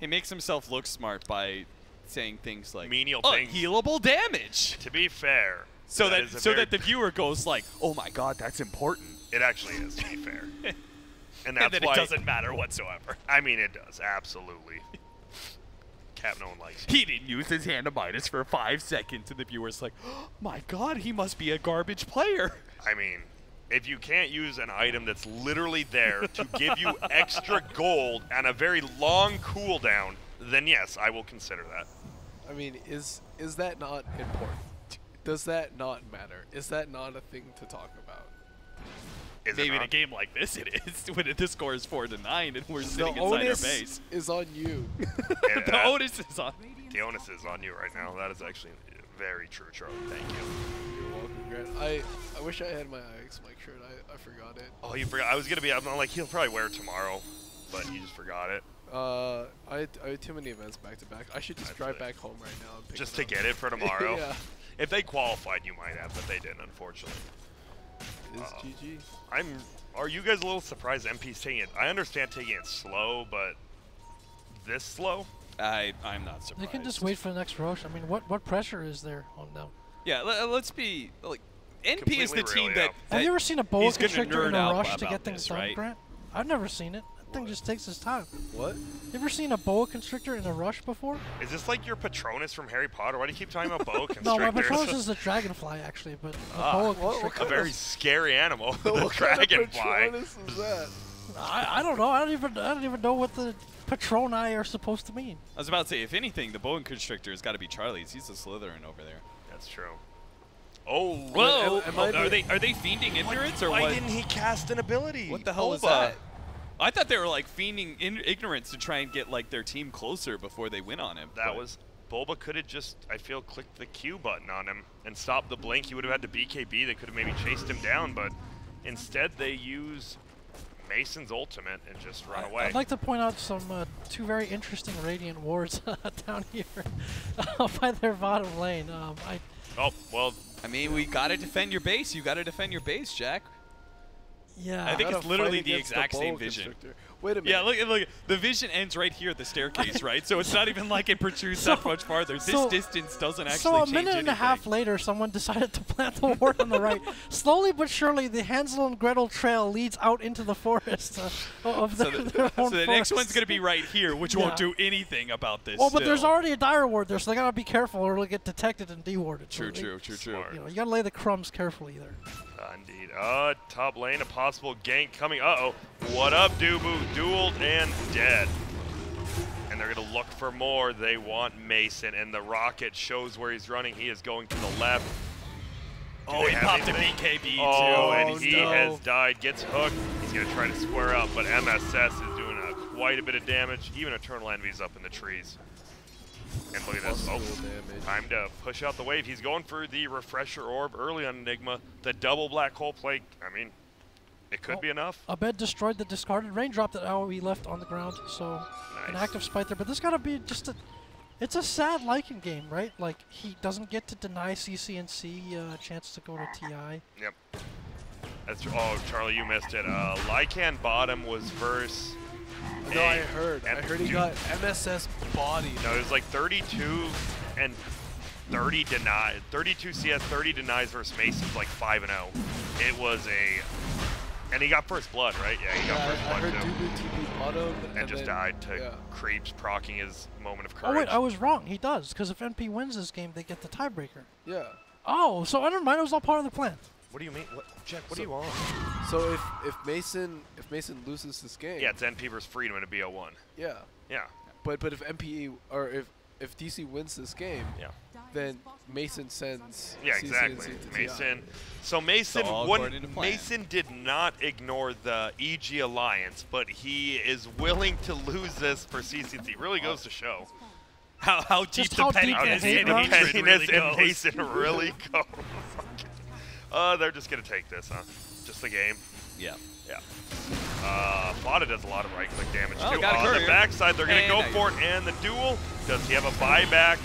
Speaker 3: He makes himself look smart by saying things like
Speaker 1: Menial things.
Speaker 3: unhealable damage.
Speaker 1: To be fair,
Speaker 3: So
Speaker 1: is a
Speaker 3: so
Speaker 1: very-
Speaker 3: that the viewer goes like, "Oh my God, that's important,"
Speaker 1: It actually is, to be fair. And
Speaker 3: and
Speaker 1: that's
Speaker 3: then
Speaker 1: why
Speaker 3: it doesn't matter whatsoever.
Speaker 1: I mean, it does, absolutely. Cap, no one likes it.
Speaker 3: He didn't use his hand to minus for 5 seconds, and the viewer's like, "Oh my God, he must be a garbage player."
Speaker 1: I mean, if you can't use an item that's literally there to give you extra gold and a very long cooldown, then yes, I will consider that.
Speaker 4: I mean, is that not important? Does that not matter? Is that not a thing to talk about?
Speaker 1: Is it
Speaker 3: Maybe in a
Speaker 1: not?
Speaker 3: game like this, it is. When the score is 4-9, and we're sitting
Speaker 4: The
Speaker 3: inside our
Speaker 4: onus
Speaker 3: base.
Speaker 4: is on you.
Speaker 1: And
Speaker 3: The
Speaker 1: that-
Speaker 3: onus is on.
Speaker 1: The onus is on you right now. That is actually very true, Charlie. Thank you.
Speaker 4: You're welcome, Grant. I wish I had my IX Mike shirt. I forgot it.
Speaker 1: Oh, you forgot. I was gonna be. I'm like, he'll probably wear it tomorrow, but you just forgot it.
Speaker 4: I had too many events back to back. I should just
Speaker 1: That's
Speaker 4: drive
Speaker 1: it.
Speaker 4: back home right now and pick
Speaker 1: Just
Speaker 4: it
Speaker 1: to
Speaker 4: up.
Speaker 1: get it for tomorrow.
Speaker 4: Yeah.
Speaker 1: If they qualified, you might have, but they didn't, unfortunately.
Speaker 4: It is GG.
Speaker 1: Are you guys a little surprised MP's taking it? I understand taking it slow, but this slow?
Speaker 3: I'm not surprised.
Speaker 2: They can just wait for the next Roche. I mean, what pressure is there on them?
Speaker 3: Yeah, let's be like. NP is
Speaker 1: Completely
Speaker 3: the team
Speaker 1: real,
Speaker 3: that,
Speaker 1: yeah.
Speaker 2: Have you ever seen a boa
Speaker 3: he's gonna
Speaker 2: constrictor in
Speaker 3: nerd
Speaker 2: a
Speaker 3: out
Speaker 2: rush to
Speaker 3: about
Speaker 2: get things
Speaker 3: this,
Speaker 2: done,
Speaker 3: right?
Speaker 2: Grant? I've never seen it. That thing just takes its time.
Speaker 4: What?
Speaker 2: You ever seen a boa constrictor in a rush before?
Speaker 1: Is this like your Patronus from Harry Potter? Why do you keep talking about boa
Speaker 2: No, my
Speaker 1: constrictors?
Speaker 2: Patronus is a dragonfly, actually, but a
Speaker 1: Ah,
Speaker 2: boa
Speaker 4: what
Speaker 2: constrictor.
Speaker 1: A very scary animal, the
Speaker 4: What kind of
Speaker 1: dragonfly.
Speaker 4: Patronus is that?
Speaker 2: I don't know. I don't even know what the Patroni are supposed to mean.
Speaker 3: I was about to say, if anything, the boa constrictor has got to be Charlie's. He's a Slytherin over there.
Speaker 1: That's true. Oh,
Speaker 3: Whoa!
Speaker 4: am I
Speaker 3: Are they fiending ignorance or
Speaker 1: why
Speaker 3: what?
Speaker 1: didn't he cast an ability?
Speaker 3: What the hell was
Speaker 1: Boba.
Speaker 3: that? I thought they were like fiending ignorance to try and get like their team closer before they win on him.
Speaker 1: That
Speaker 3: but-
Speaker 1: was Boba could have just, I feel, clicked the Q button on him and stopped the blink. He would have had to BKB. They could have maybe chased him down, but instead they use Mason's ultimate and just run away.
Speaker 2: I'd like to point out some two very interesting Radiant wards down here by their bottom lane.
Speaker 1: Oh, well,
Speaker 3: I mean, we gotta defend your base. You gotta defend your base, Jack.
Speaker 2: Yeah.
Speaker 3: I think
Speaker 4: Gotta
Speaker 3: it's literally
Speaker 4: fight
Speaker 3: the
Speaker 4: against
Speaker 3: exact
Speaker 4: boa
Speaker 3: same vision.
Speaker 4: constrictor. Wait a minute.
Speaker 3: Yeah, look. The vision ends right here at the staircase, right? So it's not even like it protrudes
Speaker 2: So-
Speaker 3: that much farther. This
Speaker 2: so-
Speaker 3: distance doesn't actually
Speaker 2: So a
Speaker 3: change
Speaker 2: minute and a
Speaker 3: anything.
Speaker 2: half later, someone decided to plant the ward on the right. Slowly but surely, the Hansel and Gretel trail leads out into the forest of
Speaker 3: So
Speaker 2: their own
Speaker 3: the next
Speaker 2: forest.
Speaker 3: one's gonna be right here, which
Speaker 2: Yeah.
Speaker 3: won't do anything about this.
Speaker 2: Well, but there's
Speaker 3: still.
Speaker 2: already a dire ward there, so they gotta be careful or it'll get detected and dewarded.
Speaker 3: True,
Speaker 2: So
Speaker 3: true.
Speaker 1: Smart.
Speaker 2: You know, you gotta lay the crumbs carefully there.
Speaker 1: Indeed. Top lane, a possible gank coming. Uh-oh. What up, Dubu? Dueled and dead. And they're going to look for more. They want Mason, and the rocket shows where he's running. He is going to the left. Do
Speaker 3: Oh,
Speaker 1: they
Speaker 3: he
Speaker 1: have
Speaker 3: popped a
Speaker 1: anything?
Speaker 3: BKB
Speaker 1: Oh,
Speaker 3: too.
Speaker 1: and he
Speaker 2: no.
Speaker 1: has died. Gets hooked. He's going to try to square up, but MSS is doing quite a bit of damage. Even Eternal Envy's up in the trees. And look at this. Oh,
Speaker 4: Possible damage.
Speaker 1: time to push out the wave. He's going for the Refresher Orb early on Enigma. The double black hole plate, I mean, it could
Speaker 2: Oh.
Speaker 1: be enough.
Speaker 2: Abed destroyed the discarded raindrop that AOE left on the ground, so an
Speaker 1: Nice.
Speaker 2: active spite there. But this gotta be just it's a sad Lycan game, right? Like, he doesn't get to deny CCNC a chance to go to TI.
Speaker 1: Yep. That's oh, Charlie, you missed it. Lycan bottom was verse.
Speaker 4: No, I heard. I
Speaker 1: and
Speaker 4: heard he
Speaker 1: dude,
Speaker 4: got MSS bodied.
Speaker 1: No, it was like 32 and 30 denied. 32 CS, 30 denies versus Mason's like 5-0. It was and he got first blood, right? Yeah, he got
Speaker 4: Yeah,
Speaker 1: first
Speaker 4: I heard
Speaker 1: blood too.
Speaker 4: Dubu TP auto
Speaker 1: And just
Speaker 4: then,
Speaker 1: died to
Speaker 4: yeah.
Speaker 1: creeps, proccing his moment of
Speaker 2: Oh
Speaker 1: courage.
Speaker 2: wait, I was wrong. He does, because if NP wins this game, they get the tiebreaker.
Speaker 4: Yeah.
Speaker 2: Oh, so I never mind. It was all part of the plan.
Speaker 1: What do you mean? What, Jack, what
Speaker 4: So-
Speaker 1: do you want?
Speaker 4: So if Mason loses this game.
Speaker 1: Yeah, it's NP versus Freedom in a BO1.
Speaker 4: Yeah.
Speaker 1: Yeah.
Speaker 4: But if MPE or if if DC wins this game,
Speaker 1: Yeah.
Speaker 4: then Mason sends
Speaker 1: Yeah,
Speaker 4: CCNC
Speaker 1: exactly.
Speaker 4: to TI.
Speaker 1: Mason. So Mason
Speaker 3: all according to plan.
Speaker 1: Mason did not ignore the EG Alliance, but he is willing to lose this for CCNC. It really goes to show
Speaker 3: How deep
Speaker 2: Just
Speaker 3: the
Speaker 2: how deep
Speaker 3: pettiness
Speaker 2: the hate
Speaker 3: and
Speaker 2: runs.
Speaker 3: hatred really
Speaker 1: pettiness
Speaker 3: goes.
Speaker 1: and Mason really go. They're just going to take this, huh? Just the game.
Speaker 3: Yeah.
Speaker 1: Yeah. Fada does a lot of right-click damage,
Speaker 3: Oh,
Speaker 1: too.
Speaker 3: got a
Speaker 1: On the
Speaker 3: courier.
Speaker 1: backside, they're going to
Speaker 3: And
Speaker 1: go
Speaker 3: now
Speaker 1: for it. And the duel. Does he have a buyback?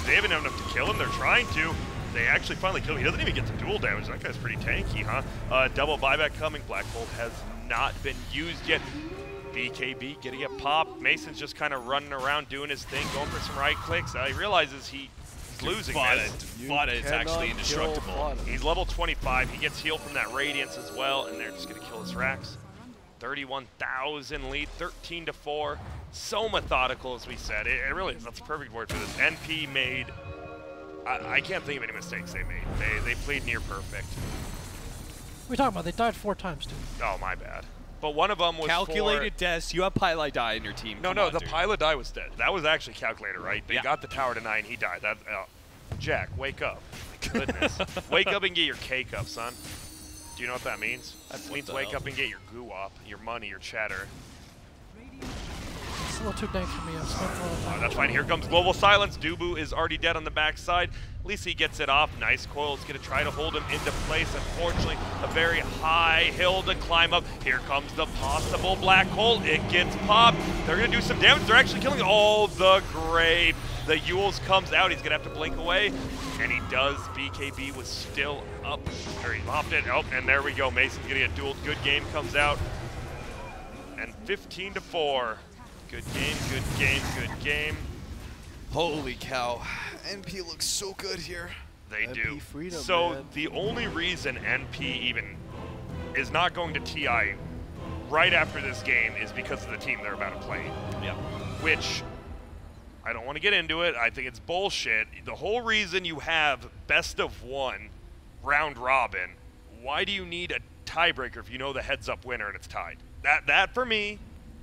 Speaker 1: They haven't enough to kill him. They're trying to. They actually finally kill him. He doesn't even get the duel damage. That guy's pretty tanky, huh? Double buyback coming. Black Bolt has not been used yet. BKB getting it popped. Mason's just kind of running around doing his thing, going for some right clicks. He realizes he's losing this.
Speaker 3: Fada is actually indestructible.
Speaker 1: He's level 25. He gets healed from that Radiance as well, and they're just going to kill his Rax. 31,000 lead, 13-4. So methodical, as we said. It really is. That's a perfect word for this. NP made... I can't think of any mistakes they made. They played near perfect.
Speaker 2: What are we talking about? They died 4 times, dude.
Speaker 1: Oh, my bad. But one of them was
Speaker 3: Calculated deaths. You have Pylai die in your team.
Speaker 1: No,
Speaker 3: Come
Speaker 1: no,
Speaker 3: on,
Speaker 1: the
Speaker 3: dude.
Speaker 1: pilot die was dead. That was actually calculated, right? They
Speaker 3: Yeah.
Speaker 1: got the tower to 9, he died. That Jack, wake up. Goodness. Wake up and get your cake up, son. Do you know what that means? That means
Speaker 3: the
Speaker 1: wake
Speaker 3: hell?
Speaker 1: up and get your goo up, your money, your cheddar.
Speaker 2: It's a little too dank for me. I've spent a lot of time.
Speaker 1: That's fine. Here comes Global Silence. Dubu is already dead on the backside. At least he gets it off. Nice Coil's going to try to hold him into place. Unfortunately, a very high hill to climb up. Here comes the possible black hole. It gets popped. They're going to do some damage. They're actually killing all the grave. The Yules comes out. He's going to have to blink away. And he does. BKB was still up. Or he popped it. Oh, and there we go. Mason's going to get dueled. Good game comes out. And 15-4. Good game, good game, good game.
Speaker 3: Holy cow. NP looks so good here.
Speaker 1: They
Speaker 4: NP
Speaker 1: do.
Speaker 4: freedom,
Speaker 1: So
Speaker 4: man.
Speaker 1: the only reason NP even is not going to TI right after this game is because of the team they're about to play.
Speaker 3: Yeah.
Speaker 1: Which, I don't want to get into it. I think it's bullshit. The whole reason you have best of 1 round robin, why do you need a tiebreaker if you know the heads-up winner and it's tied? That for me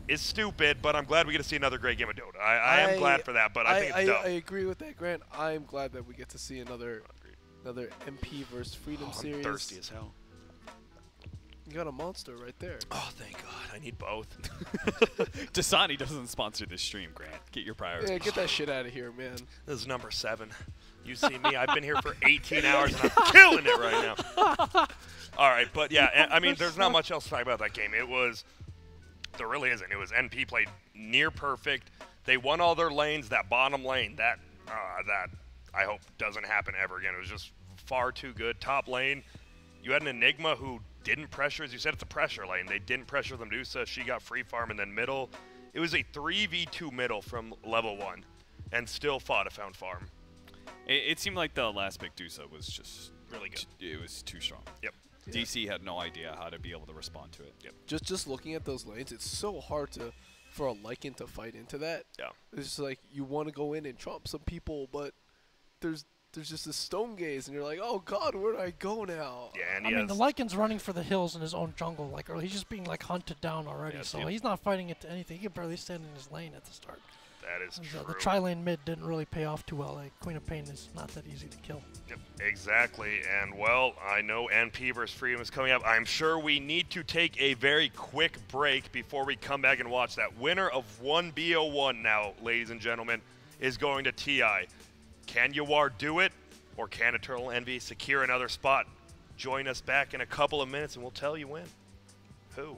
Speaker 1: is stupid, but I'm glad we get to see another great game of Dota. I am glad for that, but I think it's dumb.
Speaker 4: I agree with that, Grant. I'm glad that we get to see another MP versus Freedom series.
Speaker 1: I'm thirsty as hell.
Speaker 4: You got a monster right there.
Speaker 1: Oh, thank God. I need both.
Speaker 3: Dasani doesn't sponsor this stream, Grant. Get your priorities.
Speaker 4: Yeah, get that shit out of here, man.
Speaker 1: This is number 7. You see me. I've been here for 18 hours, and I'm killing it right now. All right, but yeah, I mean, there's not much else to talk about that game. There really isn't. It was NP played near perfect. They won all their lanes. That bottom lane, that I hope doesn't happen ever again. It was just far too good. Top lane, you had an Enigma who didn't pressure. As you said, it's a pressure lane. They didn't pressure the Medusa. She got free farm, and then middle. It was a 3v2 middle from level 1, and still fought a found farm.
Speaker 3: It seemed like the last Medusa was just
Speaker 1: Really good.
Speaker 3: It was too strong.
Speaker 1: Yep.
Speaker 4: Yeah.
Speaker 3: DC had no idea how to be able to respond to it.
Speaker 1: Yep.
Speaker 4: Just looking at those lanes, it's so hard for a Lycan to fight into that.
Speaker 1: Yeah.
Speaker 4: It's just like you want to go in and trump some people, but there's just this stone gaze, and you're like, oh God, where do I go now?
Speaker 1: Yeah, and
Speaker 2: I
Speaker 1: he
Speaker 2: mean,
Speaker 1: has,
Speaker 2: the Lycan's running for the hills in his own jungle, like, or he's just being like hunted down already.
Speaker 1: Yeah,
Speaker 2: So
Speaker 1: see-
Speaker 2: he's not fighting it to anything. He can barely stand in his lane at the start.
Speaker 1: that is true.
Speaker 2: The tri-lane mid didn't really pay off too well. Like Queen of Pain is not that easy to kill.
Speaker 1: Yep, exactly. And, well, I know NP versus Freedom is coming up. I'm sure we need to take a very quick break before we come back and watch that. Winner of 1BO1 now, ladies and gentlemen, is going to TI. Can Yawar do it, or can Eternal Envy secure another spot? Join us back in a couple of minutes, and we'll tell you when. Who?